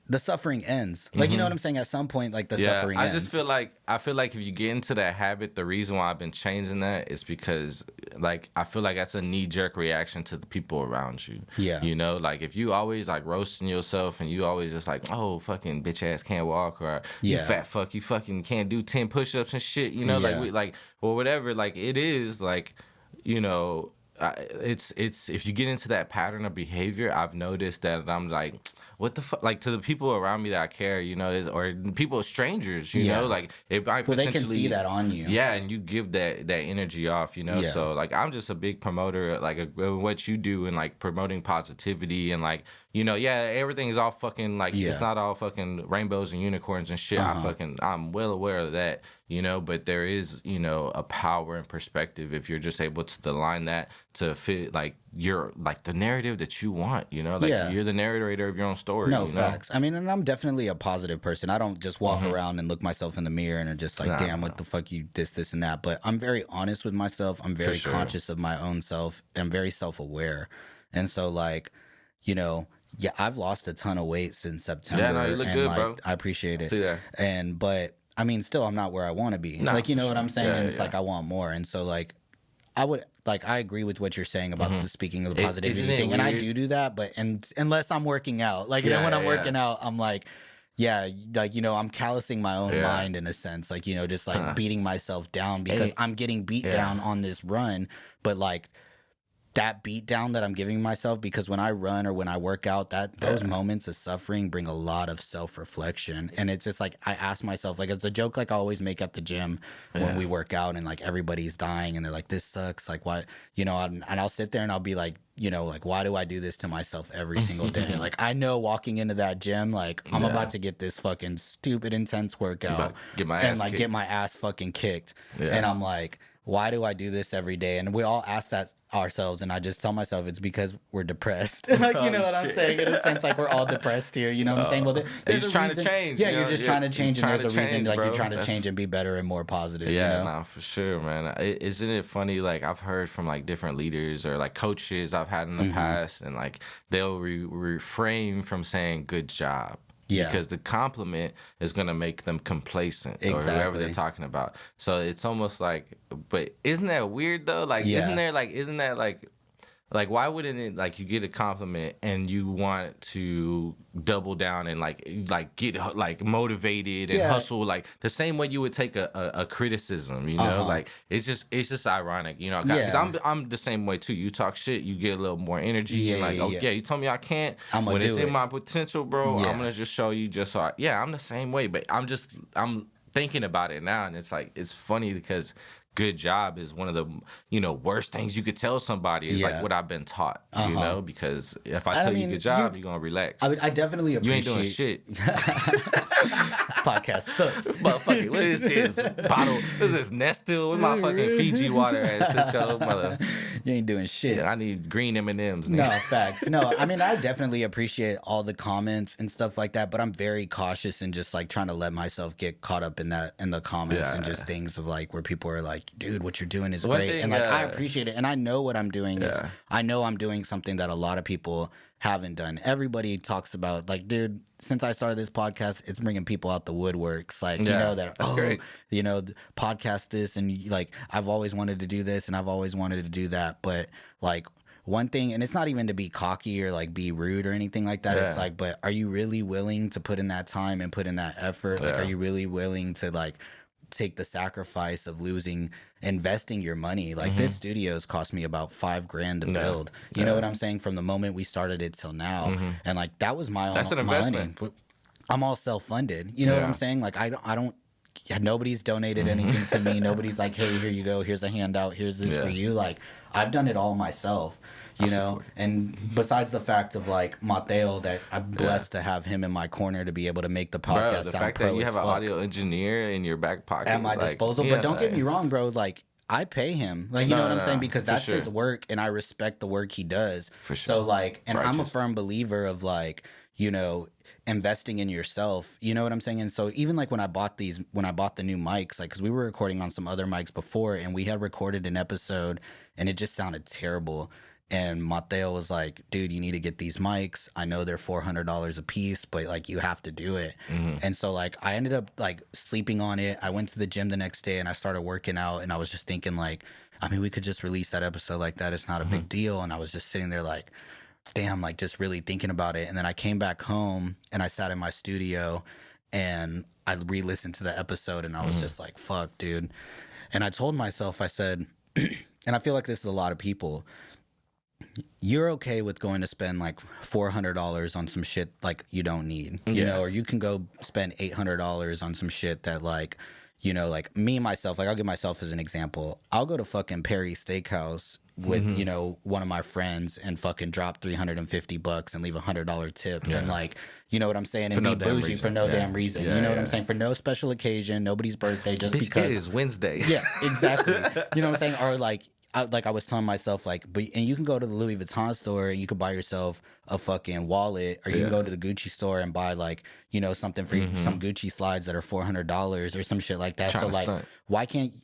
the suffering ends. Like, you know what I'm saying? At some point, like, the suffering ends. I just feel like if you get into that habit, the reason why I've been changing that is because, like, I feel like that's a knee-jerk reaction to the people around you. Yeah. You know, like, if you always, like, roasting yourself and you always just like, oh, fucking bitch ass can't walk, or you fat fuck, you fucking can't do 10 push-ups and shit, you know, like, or whatever, like, it is, like, you know, it's if you get into that pattern of behavior, I've noticed that I'm like, what the fuck, like, to the people around me that I care, you know, or people, strangers, you know, like, if I they can see that on you, and you give that energy off, you know, so like, I'm just a big promoter, like, of what you do and like promoting positivity and like, you know, everything is all fucking like, it's not all fucking rainbows and unicorns and shit. I'm well aware of that, you know, but there is, you know, a power and perspective if you're just able to align that to fit like your, like, the narrative that you want, you know, like you're the narrator of your own story. No, you facts. know? I mean, and I'm definitely a positive person. I don't just walk around and look myself in the mirror and are just like, damn, what the fuck, you this and that. But I'm very honest with myself. I'm very conscious of my own self. I'm very self-aware. And so, like, you know, I've lost a ton of weight since September. Yeah, no, you look good, like, bro. I appreciate it. See that. But I mean, still, I'm not where I want to be. Like, you know what I'm saying? And it's like, I want more. And so, like, I agree with what you're saying about the speaking of the positivity thing. And I do that, but unless I'm working out. Like, you know, when I'm working out, I'm like, like, you know, I'm callousing my own mind in a sense. Like, you know, just like beating myself down because I'm getting beat down on this run. But like, that beat down that I'm giving myself, because when I run or when I work out, those moments of suffering bring a lot of self-reflection. And it's just like, I ask myself, like, it's a joke like I always make at the gym when we work out and like everybody's dying and they're like, this sucks, like, why, you know, and I'll sit there and I'll be like, you know, like, why do I do this to myself every single day? Like, I know walking into that gym, like, I'm about to get this fucking stupid intense workout get my ass fucking kicked. And I'm like, why do I do this every day? And we all ask that ourselves, and I just tell myself it's because we're depressed. Like, you know what I'm saying? In a sense, like, we're all depressed here. You know what I'm saying? Well, there's a trying reason. to change. Yeah, you're just trying to change, and there's a reason, like, you're trying to That's... change and be better and more positive. Yeah, you know? nah, for sure, man. Isn't it funny? Like, I've heard from like different leaders or like coaches I've had in the past, and like they'll refrain from saying "good job." Yeah. Because the compliment is going to make them complacent or whoever they're talking about. So it's almost like, but isn't that weird though? Like, isn't that like Like, why wouldn't it, like, you get a compliment and you want to double down and like get like motivated and hustle, like the same way you would take a criticism, you know? Like, it's just ironic, you know? Because I'm the same way too. You talk shit, you get a little more energy, and like, yeah, you told me I can't. When it's in my potential, bro, I'm gonna just show you. Just so I'm the same way, but I'm thinking about it now, and it's like, it's funny because good job is one of the, you know, worst things you could tell somebody is like what I've been taught, you know, because if I tell you good job, you're gonna relax. I definitely appreciate. You ain't doing shit. This podcast sucks. Motherfucker, what is this bottle? What is this Nestle? With my fucking Fiji water at Cisco, mother? You ain't doing shit. Yeah, I need green M&Ms. No, facts. No, I mean, I definitely appreciate all the comments and stuff like that, but I'm very cautious and just like trying to let myself get caught up in the comments and just things of like where people are like, dude, what you're doing is great. And like, I appreciate it. And I know what I'm doing is, I know I'm doing something that a lot of people haven't done. Everybody talks about like, dude, since I started this podcast, it's bringing people out the woodworks. Like, you know, that, that's great. You know, podcast this, and like, I've always wanted to do this and I've always wanted to do that. But like, one thing, and it's not even to be cocky or like be rude or anything like that. It's like, but are you really willing to put in that time and put in that effort? Like, are you really willing to like take the sacrifice of investing your money? Like, this studio's cost me about $5,000 to build. You know what I'm saying? From the moment we started it till now, and like, that was my That's an investment. money. I'm all self-funded. You know what I'm saying? Like, I don't. Yeah, nobody's donated anything to me. Nobody's like, hey, here you go. Here's a handout. Here's this for you. Like, I've done it all myself, you know? And besides the fact of like Mateo, that I'm blessed to have him in my corner to be able to make the podcast bro, the sound fact pro that you as have an fuck audio engineer in your back pocket at my disposal. But don't get me wrong, bro. Like, I pay him. Like, you know what I'm saying? Because that's his work, and I respect the work he does. For sure. So like, and I'm a firm believer of like, you know, investing in yourself, you know what I'm saying? And so even like when I bought the new mics, like, because we were recording on some other mics before, and we had recorded an episode and it just sounded terrible, and Mateo was like, dude, you need to get these mics. I know they're $400 a piece, but like, you have to do it. And so like, I ended up like sleeping on it. I went to the gym the next day and I started working out, and I was just thinking like, I mean, we could just release that episode like that. It's not a big deal. And I was just sitting there like, damn, like just really thinking about it. And then I came back home and I sat in my studio and I re-listened to the episode, and I was just like, fuck, dude. And I told myself, I said, and I feel like this is a lot of people, you're okay with going to spend like $400 on some shit like you don't need, you know, or you can go spend $800 on some shit that like, you know, like me, myself, like I'll give myself as an example. I'll go to fucking Perry Steakhouse with, you know, one of my friends and fucking drop $350 and leave $100 tip and like, you know what I'm saying? And be bougie for no damn reason. You know what I'm saying? For no special occasion, nobody's birthday, just because it is Wednesday. Yeah, exactly. You know what I'm saying? Or like, I was telling myself, like, but and you can go to the Louis Vuitton store and you could buy yourself a fucking wallet, or you can go to the Gucci store and buy like, you know, something for some Gucci slides that are $400 or some shit like that. So like, why can't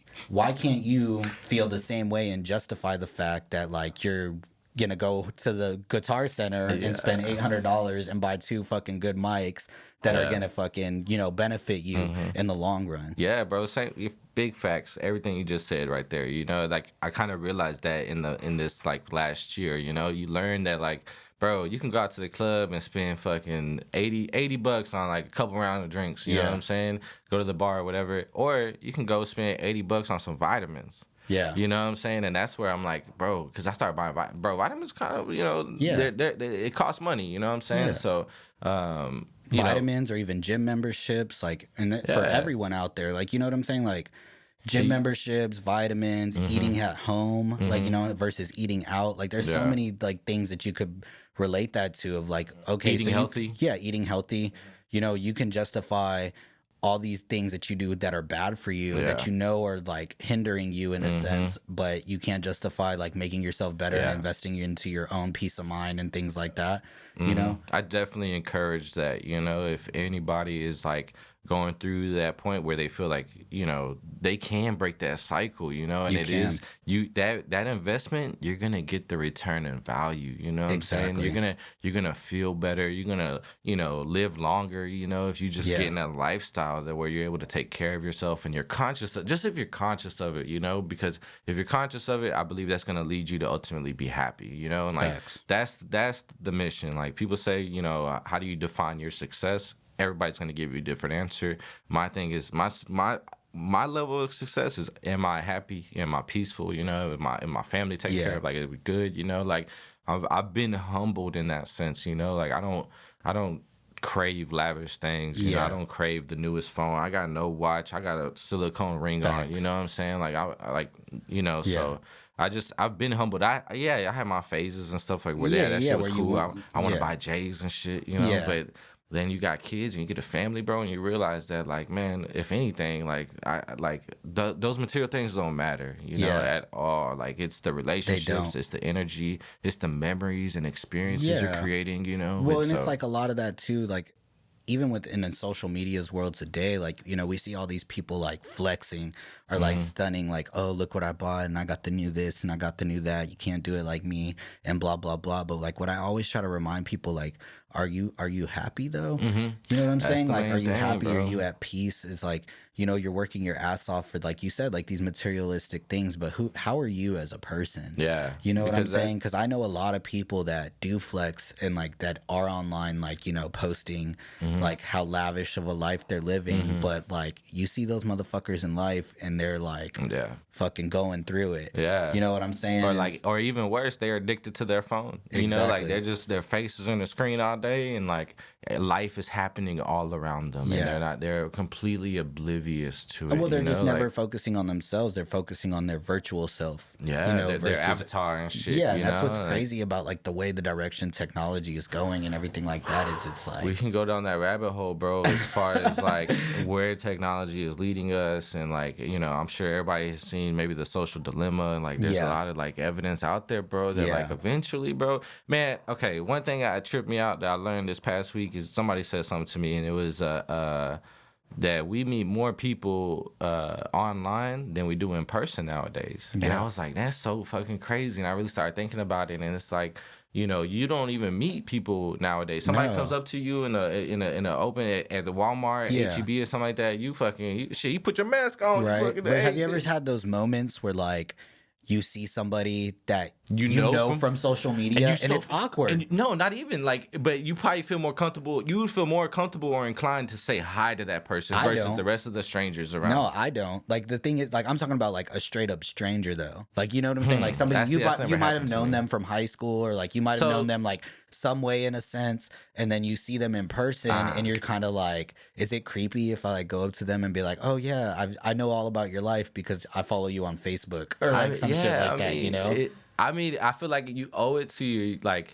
you feel the same way and justify the fact that like you're gonna go to the Guitar Center and spend $800 and buy 2 fucking good mics that are gonna fucking, you know, benefit you in the long run? Yeah, bro. Same big facts. Everything you just said right there. You know, like I kind of realized that in this like last year. You know, you learn that like, bro, you can go out to the club and spend fucking $80 on like a couple rounds of drinks. You know what I'm saying? Go to the bar or whatever, or you can go spend $80 on some vitamins. Yeah. You know what I'm saying? And that's where I'm like, bro, because I started buying vitamins kind of, you know, it costs money, you know what I'm saying? Yeah. So, vitamins or even gym memberships, like, and for everyone out there, like, you know what I'm saying? Like, gym memberships, vitamins, eating at home, like, you know, versus eating out. Like, there's so many, like, things that you could relate that to of, like, okay. Eating healthy. Eating healthy. You know, you can justify all these things that you do that are bad for you that you know are like hindering you in a sense, but you can't justify like making yourself better and investing into your own peace of mind and things like that. You know, I definitely encourage that. You know, if anybody is like going through that point where they feel like, you know, they can break that cycle, you know, and that investment, you're gonna get the return in value, you know what I'm saying? You're gonna feel better, you're gonna, you know, live longer, you know, if you just get in that lifestyle that where you're able to take care of yourself and you're conscious of, just if you're conscious of it, you know, because if you're conscious of it, I believe that's gonna lead you to ultimately be happy, you know, and like that's the mission. Like people say, you know, how do you define your success? Everybody's going to give you a different answer. My thing is my level of success is, am I happy? Am I peaceful? You know, am my family taken care of? Like, is we good? You know, like I've been humbled in that sense. You know, like I don't crave lavish things. You know, I don't crave the newest phone. I got no watch. I got a silicone ring on. You know what I'm saying? Like I like, you know, so. I've been humbled. I had my phases and stuff like where that shit was cool. I want to buy J's and shit, you know, but then you got kids and you get a family, bro, and you realize that, like, man, if anything, like, those material things don't matter, you know, at all. Like, it's the relationships, it's the energy, it's the memories and experiences you're creating, you know. Well, and it's like a lot of that too, like, even within the social media's world today, like, you know, we see all these people like flexing or like stunning, like, oh, look what I bought and I got the new this and I got the new that. You can't do it like me and blah, blah, blah. But like what I always try to remind people, like, are you happy though? You know what I'm saying? Like, are you happy? Bro. Are you at peace? Is like, you know, you're working your ass off for, like you said, like these materialistic things, but how are you as a person? Yeah. You know what I'm saying? Because I know a lot of people that do flex and like that are online, like, you know, posting like how lavish of a life they're living. But like you see those motherfuckers in life and they're like fucking going through it. Yeah. You know what I'm saying? Or like, or even worse, they're addicted to their phone. You know, like they're just, their faces on the screen all day and like life is happening all around them. And they're completely oblivious to it. Well, they're just never focusing on themselves. They're focusing on their virtual self. Yeah, you know, their avatar and shit. Yeah, and that's what's crazy about like the way the direction technology is going and everything like that is it's like we can go down that rabbit hole, bro, as far as like where technology is leading us. And like, you know, I'm sure everybody has seen maybe The Social Dilemma and like there's a lot of like evidence out there, bro, that like eventually, bro, man, okay, one thing that tripped me out that I learned this past week is somebody said something to me and it was that we meet more people online than we do in person nowadays. And I was like, that's so fucking crazy. And I really started thinking about it. And it's like, you know, you don't even meet people nowadays. Somebody comes up to you in a open at the Walmart, HEB or something like that. You fucking you put your mask on. Right. But have you ever had those moments where like you see somebody that you know from social media and it's awkward? And no, not even like, but you probably feel more comfortable. You would feel more comfortable or inclined to say hi to that person versus the rest of the strangers around. No, I don't. Like the thing is, like I'm talking about like a straight up stranger though. Like you know what I'm saying? Like somebody you might have known them from high school or like you might have known them like some way in a sense, and then you see them in person and you're kind of like, is it creepy if I like go up to them and be like, oh yeah, I know all about your life because I follow you on Facebook or like some shit like that, you know? I mean, I feel like you owe it to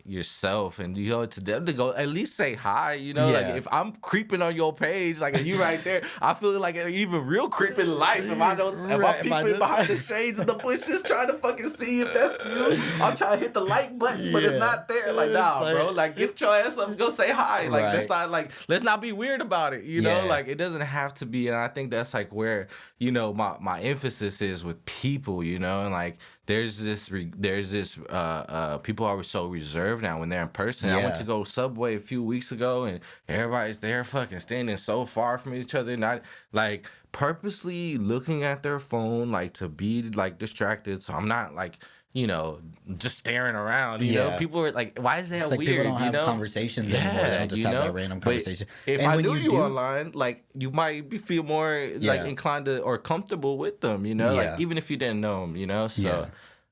yourself, and you owe it to them to go at least say hi. You know, like if I'm creeping on your page, like you right there, I feel like an even real creep in life. If I don't, if I'm peeping behind the shades of the bushes trying to fucking see if that's you, I'm trying to hit the like button, but it's not there. Like nah, bro, like get your ass up and go say hi. Like that's not like let's not be weird about it. You know, like it doesn't have to be, and I think that's like where my emphasis is with people. You know, and like. There's this people are so reserved now when they're in person. I went to go Subway a few weeks ago and everybody's there fucking standing so far from each other, not like purposely looking at their phone, like to be like distracted. So I'm not like, you know, just staring around, you know? People are like, why is that it's like weird? People don't have conversations anymore. They don't just have that random conversation. But if I knew you online, like you might feel more like inclined to or comfortable with them, you know? Like even if you didn't know them, you know? So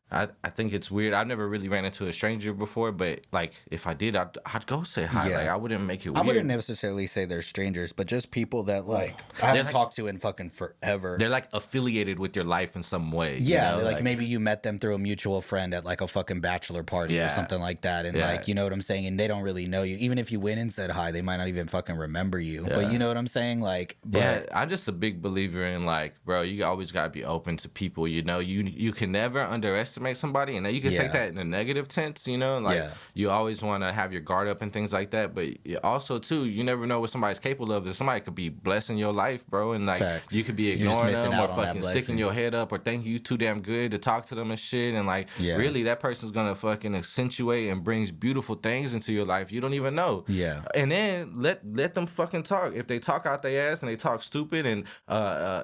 I think it's weird. I've never really ran into a stranger before, but like if I did, I'd go say hi. Like I wouldn't make it weird. I wouldn't necessarily say they're strangers, but just people that like I haven't talked to in fucking forever. They're like affiliated with your life in some way. Yeah, you know? like maybe you met them through a mutual friend at like a fucking bachelor party or something like that, and like you know what I'm saying, and they don't really know you. Even if you went and said hi, they might not even fucking remember you. But you know what I'm saying, like. I'm just a big believer in like, bro, you always gotta be open to people. You know, you can never underestimate underestimate somebody, and then you can take that in a negative tense, you know, like you always want to have your guard up and things like that. But also too, you never know what somebody's capable of. Somebody could be blessing your life, bro, and like you could be ignoring them or fucking sticking your head up or thinking you too damn good to talk to them and shit, and like really that person's gonna fucking accentuate and brings beautiful things into your life you don't even know. And then let them fucking talk. If they talk out their ass and they talk stupid and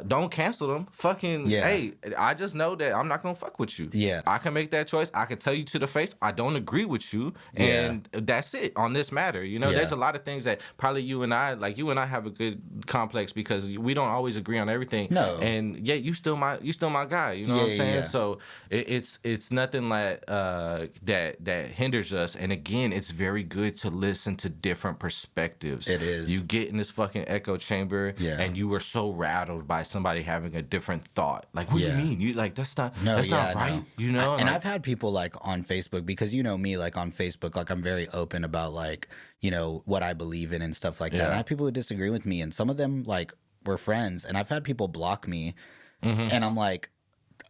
don't cancel them. Fucking hey, I just know that I'm not gonna fuck with you. I can make that choice. I can tell you to the face I don't agree with you, and that's it on this matter. You know, there's a lot of things that probably you and I have a good complex because we don't always agree on everything. No, and yet you still my guy. You know what I'm saying? So it's nothing like that hinders us. And again, it's very good to listen to different perspectives. It is. You get in this fucking echo chamber, and you were so rattled by somebody having a different thought. Like, what do you mean? You like that's not right. No. You know, and I've had people like on Facebook, because you know me, like on Facebook, like I'm very open about like, you know, what I believe in and stuff like that. And I have people who disagree with me, and some of them like were friends, and I've had people block me, and I'm like,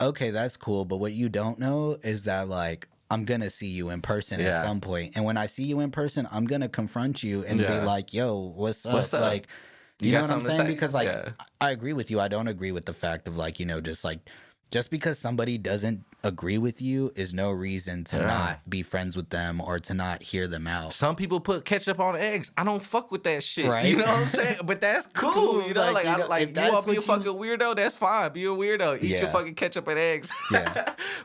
okay, that's cool, but what you don't know is that like I'm gonna see you in person at some point, and when I see you in person, I'm gonna confront you and be like, yo, what's up? Like, you know what I'm saying? Because like I agree with you. I don't agree with the fact of like, you know, just because somebody doesn't agree with you is no reason to not be friends with them or to not hear them out. Some people put ketchup on eggs. I don't fuck with that shit. Right? You know what I'm saying? But that's cool. You know, like you want to be a fucking weirdo? That's fine. Be a weirdo. Eat your fucking ketchup and eggs.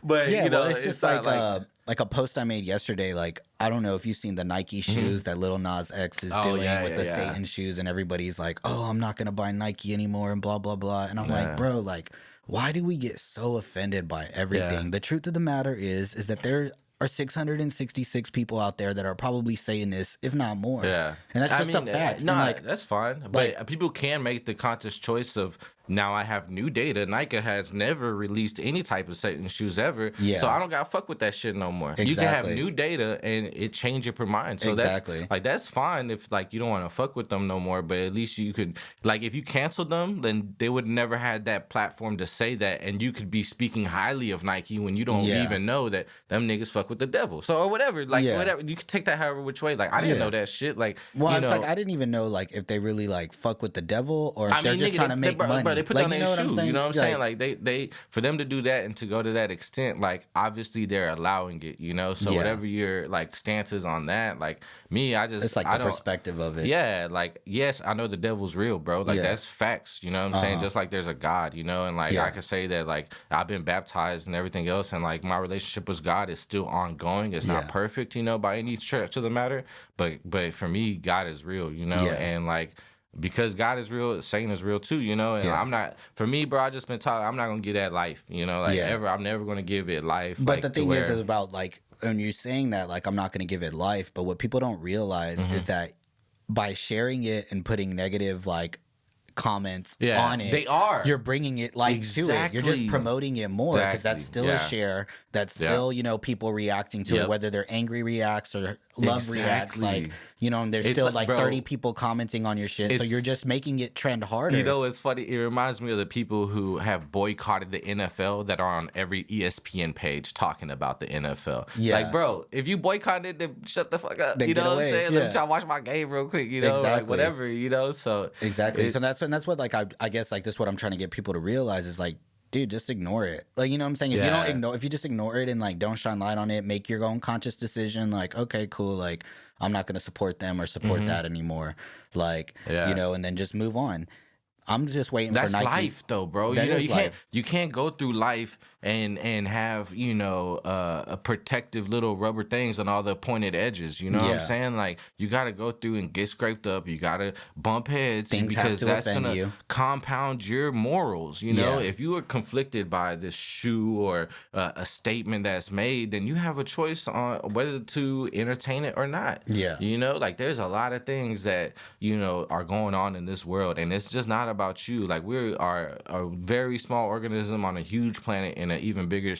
But you know, well, it's just like a post I made yesterday. Like, I don't know if you've seen the Nike shoes that Lil Nas X is doing with the Satan shoes, and everybody's like, "Oh, I'm not gonna buy Nike anymore," and blah blah blah. And I'm like, bro, like, why do we get so offended by everything? The truth of the matter is that there are 666 people out there that are probably saying this, if not more. And that's just a fact. No, like, that's fine. But people can make the conscious choice of, now I have new data. Nike has never released any type of Satan shoes ever. So I don't gotta fuck with that shit no more. You can have new data and it change your mind. So that's fine if like you don't want to fuck with them no more, but at least you could, like, if you canceled them, then they would never had that platform to say that, and you could be speaking highly of Nike when you don't even know that them niggas fuck with the devil. So or whatever. Like whatever. You can take that however which way. Like I didn't know that shit. Like, well, it's like I didn't even know like if they really like fuck with the devil or if they're just trying to make money. They put like, down their shoe, you know what I'm saying? Like they for them to do that and to go to that extent, like obviously they're allowing it, you know. So whatever your like stance is on that, like me, it's like the perspective of it. Yeah, like yes, I know the devil's real, bro. Like that's facts, you know what I'm saying? Just like there's a God, you know, and like I can say that like I've been baptized and everything else, and like my relationship with God is still ongoing. It's not perfect, you know, by any stretch of the matter, but for me, God is real, you know, and like. Because God is real, Satan is real too, you know. And I'm not, for me, bro. I just been taught I'm not gonna give that life, you know. Like ever, I'm never gonna give it life. But like, the thing is about like when you're saying that, like I'm not gonna give it life. But what people don't realize is that by sharing it and putting negative like comments on it, you're bringing it life to it. You're just promoting it more because that's still a share. That's still, you know, people reacting to it, whether they're angry reacts or love reacts. Like, you know, and there's still like 30 people commenting on your shit. So you're just making it trend harder. You know, it's funny. It reminds me of the people who have boycotted the NFL that are on every ESPN page talking about the NFL. Like, bro, if you boycotted, then shut the fuck up. Then you know what I'm saying? Let me try to watch my game real quick. You know, like whatever. You know, so so that's what like I guess like this what I'm trying to get people to realize is like, dude, just ignore it. Like, you know what I'm saying? If you just ignore it and like don't shine light on it, make your own conscious decision. Like, okay, cool. Like, I'm not going to support them or support that anymore. Like, you know, and then just move on. I'm just waiting for Nike. That's life though, bro. That you know, you can't go through life and have, you know, a protective little rubber things on all the pointed edges. You know what I'm saying? Like, you got to go through and get scraped up. You got to bump heads because that's going to compound your morals. You know, if you are conflicted by this shoe or a statement that's made, then you have a choice on whether to entertain it or not. You know, like there's a lot of things that, you know, are going on in this world, and it's just not about you. Like, we are a very small organism on a huge planet in an even bigger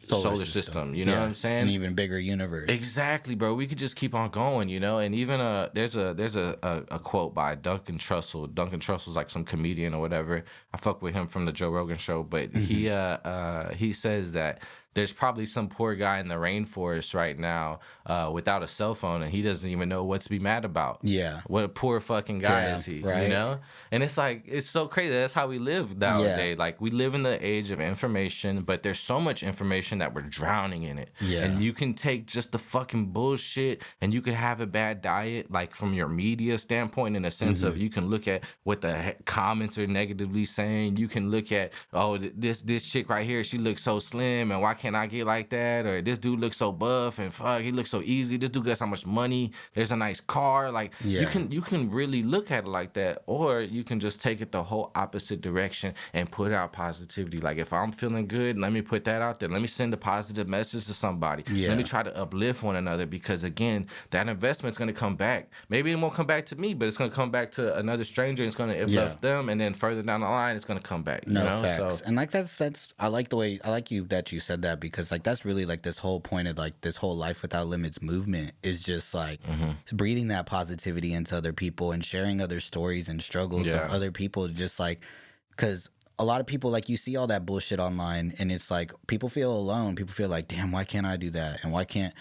solar system. You know what I'm saying? An even bigger universe. Exactly, bro. We could just keep on going, you know. And even there's a quote by Duncan Trussell. Duncan Trussell's like some comedian or whatever. I fuck with him from the Joe Rogan show, but he says that there's probably some poor guy in the rainforest right now without a cell phone, and he doesn't even know what to be mad about. Yeah. What a poor fucking guy is he, right? You know? And it's like, it's so crazy. That's how we live nowadays. Like, we live in the age of information, but there's so much information that we're drowning in it. Yeah. And you can take just the fucking bullshit, and you could have a bad diet, like, from your media standpoint, in a sense of you can look at what the comments are negatively saying. You can look at, oh, this chick right here, she looks so slim, and why can't I get like that? Or this dude looks so buff, and fuck, he looks so easy. This dude got so much money. There's a nice car. Like, you can really look at it like that, or you can just take it the whole opposite direction and put out positivity. Like, if I'm feeling good, let me put that out there. Let me send a positive message to somebody. Let me try to uplift one another, because again, that investment's going to come back. Maybe it won't come back to me, but it's going to come back to another stranger. It's going to uplift them, and then further down the line, it's going to come back. No, you know? facts. So, and like that's I like the way I like you that you said that, because like that's really like this whole point of like this whole Life Without Limits movement is just like breathing that positivity into other people and sharing other stories and struggles of other people, just like, because a lot of people, like, you see all that bullshit online, and it's like people feel alone. People feel like, damn, why can't I do that? And why can't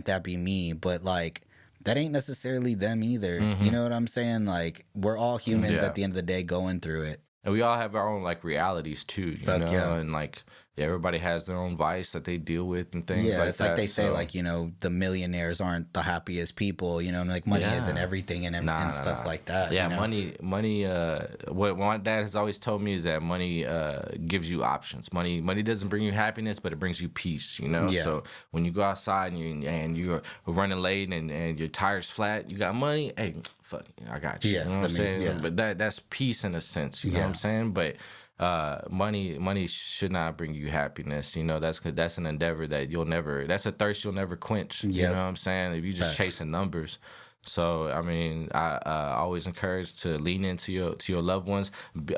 that be me? But like, that ain't necessarily them either. You know what I'm saying? Like, we're all humans at the end of the day going through it. and we all have our own like realities too, you know, and like everybody has their own vice that they deal with and things like that. It's like they say, like, you know, the millionaires aren't the happiest people, you know, and like money isn't everything and stuff like that. Yeah, you know? money. What my dad has always told me is that money gives you options. Money doesn't bring you happiness, but it brings you peace. You know, so when you go outside and you're running late and your tire's flat, you got money. Hey, fuck, I got you. You know what I'm saying? Yeah. But that's peace in a sense. You know what I'm saying? But money should not bring you happiness. You know, that's an endeavor that that's a thirst you'll never quench. You know what I'm saying? If you just chasing numbers. So, I mean, I always encourage to lean into your loved ones.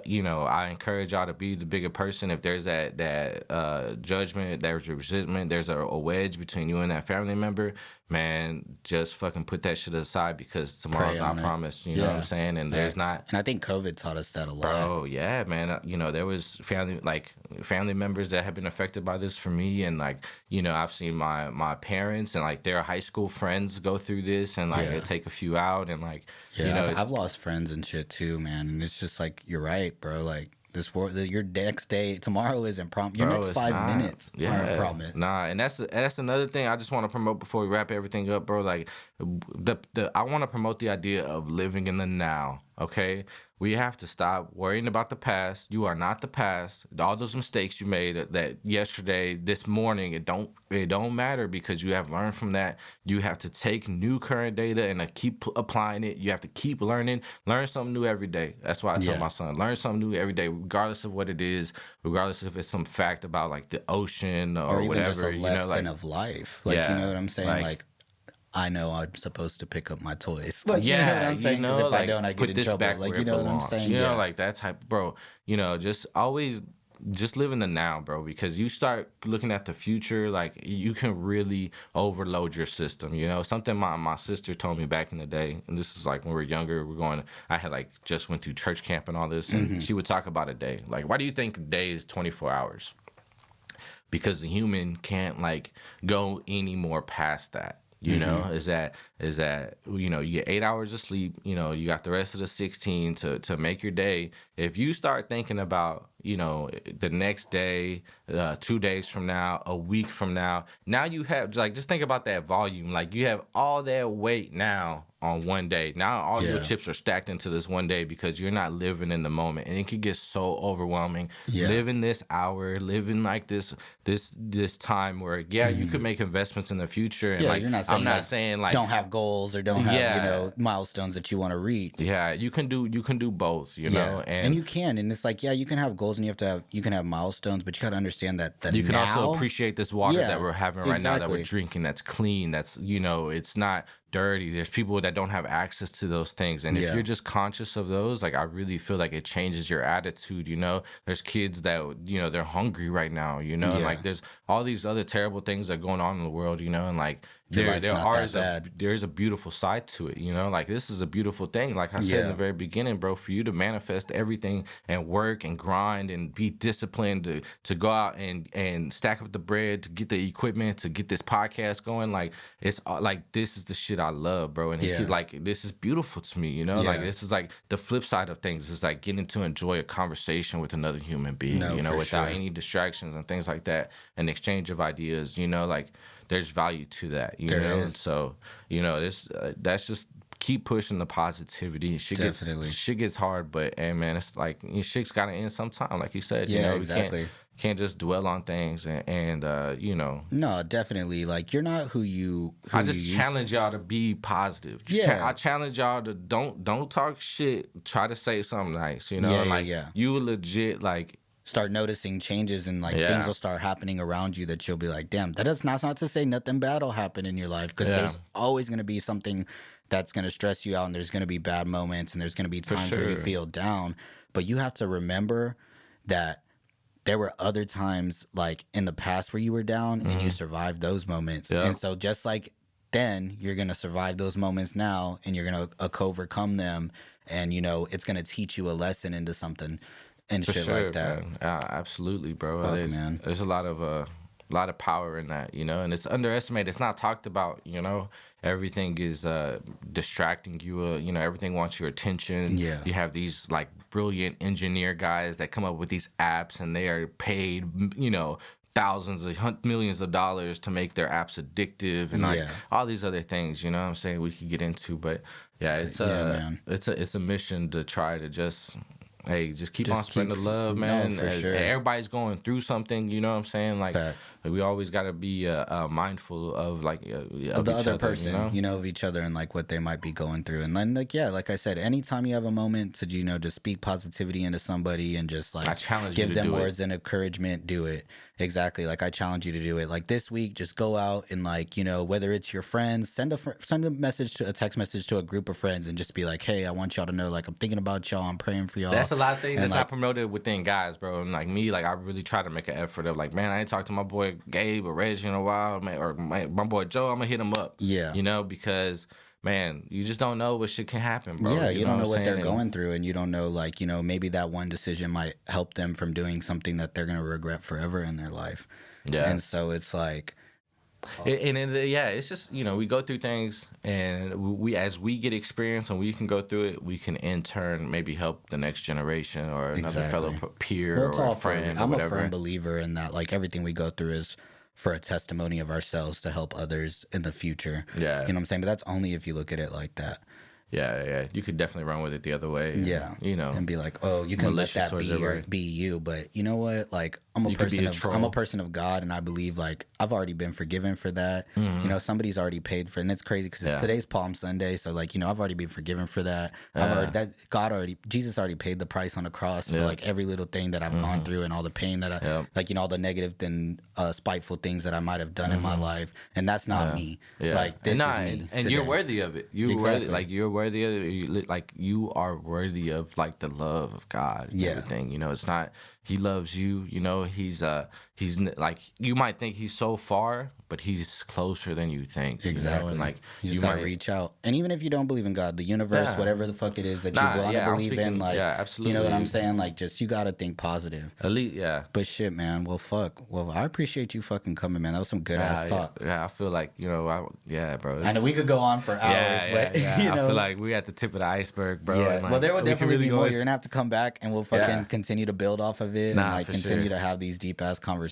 You know, I encourage y'all to be the bigger person. If there's that judgment, there's resentment, there's a wedge between you and that family member, man, just fucking put that shit aside, because tomorrow's not promised. You know what I'm saying? And there's not. And I think COVID taught us that a lot. Bro, yeah, man. You know, there was family members that have been affected by this for me, and like, you know, I've seen my parents and like their high school friends go through this, and like it take a few out, and like, you know, I've lost friends and shit too, man. And it's just like, you're right, bro. Like, your next day, tomorrow isn't promised. Your next 5 minutes aren't promised. Nah, and that's another thing I just want to promote before we wrap everything up, bro. Like, I want to promote the idea of living in the now. Okay, we have to stop worrying about the past. You are not the past. All those mistakes you made that yesterday, this morning, it don't matter, because you have learned from that. You have to take new current data and keep applying it. You have to keep learn something new every day. That's why I tell my son, learn something new every day, regardless of what it is, regardless if it's some fact about like the ocean or even whatever. Just a lesson of life. Like, you know what I'm saying? Like, I know I'm supposed to pick up my toys. Like, you know what I'm saying? Because if I don't, I get in trouble. Like, you know what I'm saying? You know, like that type, bro. You know, just always just live in the now, bro. Because you start looking at the future, like, you can really overload your system. You know, something my sister told me back in the day, and this is like when we were younger. I had like just went through church camp and all this, and she would talk about a day. Like, why do you think a day is 24 hours? Because the human can't like go any more past that. You know, is that you know, you get 8 hours of sleep, you know, you got the rest of the 16 to make your day. If you start thinking about, you know, the next day, 2 days from now, a week from now you have, like, just think about that volume. Like, you have all that weight now on one day. Now all your chips are stacked into this one day, because you're not living in the moment, and it could get so overwhelming. Living this hour, living like this time where you could make investments in the future, and like, I'm not saying like don't have goals or don't have, you know, milestones that you want to reach. Yeah, you can do both, you know, and you can, and it's like, you can have goals and you can have milestones, but you got to understand that you can also appreciate this water that we're having right now, that we're drinking, that's clean, that's, you know, it's not dirty. There's people that don't have access to those things. And if you're just conscious of those, like, I really feel like it changes your attitude, you know? There's kids that, you know, they're hungry right now, you know? And, like, there's all these other terrible things that are going on in the world, you know? And, like, there's a beautiful side to it, you know? Like, this is a beautiful thing. Like I said in the very beginning, bro, for you to manifest everything and work and grind and be disciplined to go out and stack up the bread, to get the equipment, to get this podcast going. Like, it's like, this is the shit I love, bro. And like, this is beautiful to me, you know? Like, this is like the flip side of things. It's like getting to enjoy a conversation with another human being, you know, without any distractions and things like that. An exchange of ideas, you know, like, there's value to that, you know? And so, you know, that's just keep pushing the positivity. Shit gets hard, but hey, man, it's like, shit's got to end sometime, like you said. You know, exactly. Can't just dwell on things and you know. No, definitely. Like, you're not who you. I just challenge y'all to be positive. I challenge y'all to don't talk shit. Try to say something nice. You know, you legit like. Start noticing changes and like things will start happening around you that you'll be like, damn, that's not to say nothing bad will happen in your life, because there's always going to be something that's going to stress you out, and there's going to be bad moments, and there's going to be times where you feel down. But you have to remember that there were other times like in the past where you were down and you survived those moments. And so just like then, you're going to survive those moments now, and you're going to overcome them. And, you know, it's going to teach you a lesson into something. And shit like that. Absolutely, bro. There's a lot of power in that, you know, and it's underestimated. It's not talked about, you know. Everything is distracting you. You know, everything wants your attention. Yeah. You have these like brilliant engineer guys that come up with these apps, and they are paid, you know, thousands of millions of dollars to make their apps addictive and like all these other things, you know what I'm saying, we could get into. But it's a mission to try to just keep on spreading the love, man. No, for sure. Everybody's going through something, you know what I'm saying? Like, we always got to be mindful of, like, of the other person, you know, of each other and, like, what they might be going through. And then, like, like I said, anytime you have a moment to, you know, just speak positivity into somebody and just, like, give them words and encouragement, do it. Exactly. Like, I challenge you to do it. Like, this week, just go out and, like, you know, whether it's your friends, send a text message to a group of friends and just be like, hey, I want y'all to know, like, I'm thinking about y'all. I'm praying for y'all. That's a lot of things that's not promoted within guys, bro. And like me, like, I really try to make an effort of like, man, I ain't talked to my boy Gabe or Reggie in a while, man, or my boy Joe. I'm gonna hit him up. Yeah, you know, because man, you just don't know what shit can happen, bro. Yeah, you don't know what they're going through, and you don't know, like, you know, maybe that one decision might help them from doing something that they're gonna regret forever in their life. Yeah, and so it's like. It's just, you know, we go through things, and we as we get experience and we can go through it, we can in turn maybe help the next generation or another fellow peer or a friend. I'm a firm believer in that. Like, everything we go through is for a testimony of ourselves to help others in the future. Yeah, you know what I'm saying? But that's only if you look at it like that. Yeah. You could definitely run with it the other way. And, you know, and be like, oh, you can let that be you. But you know what? Like, I'm a person of God, and I believe, like, I've already been forgiven for that. Mm-hmm. You know, somebody's already paid for it, and it's crazy because today's Palm Sunday, so, like, you know, I've already been forgiven for that. Jesus already paid the price on the cross for like every little thing that I've gone through and all the pain that I like, you know, all the negative and spiteful things that I might have done in my life, and that's not me. Like, this is me, and you're worthy of it. You're worthy, like, you're worthy of it. Like, you are worthy of, like, the love of God. And everything. You know, it's not. He loves you, you know, he's like, you might think he's so far, but he's closer than you think. Exactly. You know? And like, you just gotta reach out. And even if you don't believe in God, the universe, whatever the fuck it is that you want to believe in, like, absolutely. You know what I'm saying? Like, just, you gotta think positive. But shit, man, well, fuck. Well, I appreciate you fucking coming, man. That was some good ass talk. Yeah, I feel like, you know, bro. I know we could go on for hours, but, you know. I feel like we're at the tip of the iceberg, bro. Yeah. Like, well, there will definitely be more. You're gonna have to come back, and we'll fucking continue to build off of it, and like continue to have these deep ass conversations.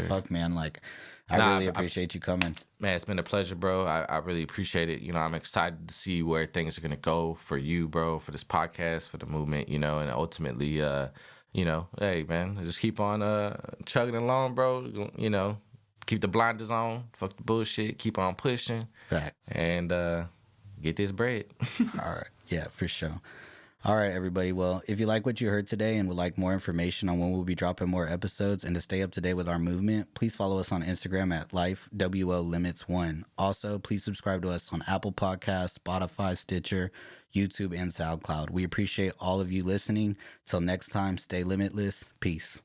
Fuck, man, like, I really appreciate you coming. Man, it's been a pleasure, bro. I really appreciate it. You know, I'm excited to see where things are gonna go for you, bro, for this podcast, for the movement, you know, and ultimately, you know, hey, man, just keep on chugging along, bro. You know, keep the blinders on, fuck the bullshit, keep on pushing. Facts. And get this bread. All right. Yeah, for sure. All right, everybody. Well, if you like what you heard today and would like more information on when we'll be dropping more episodes and to stay up to date with our movement, please follow us on Instagram at LifeWOLimits1. Also, please subscribe to us on Apple Podcasts, Spotify, Stitcher, YouTube, and SoundCloud. We appreciate all of you listening. Till next time, stay limitless. Peace.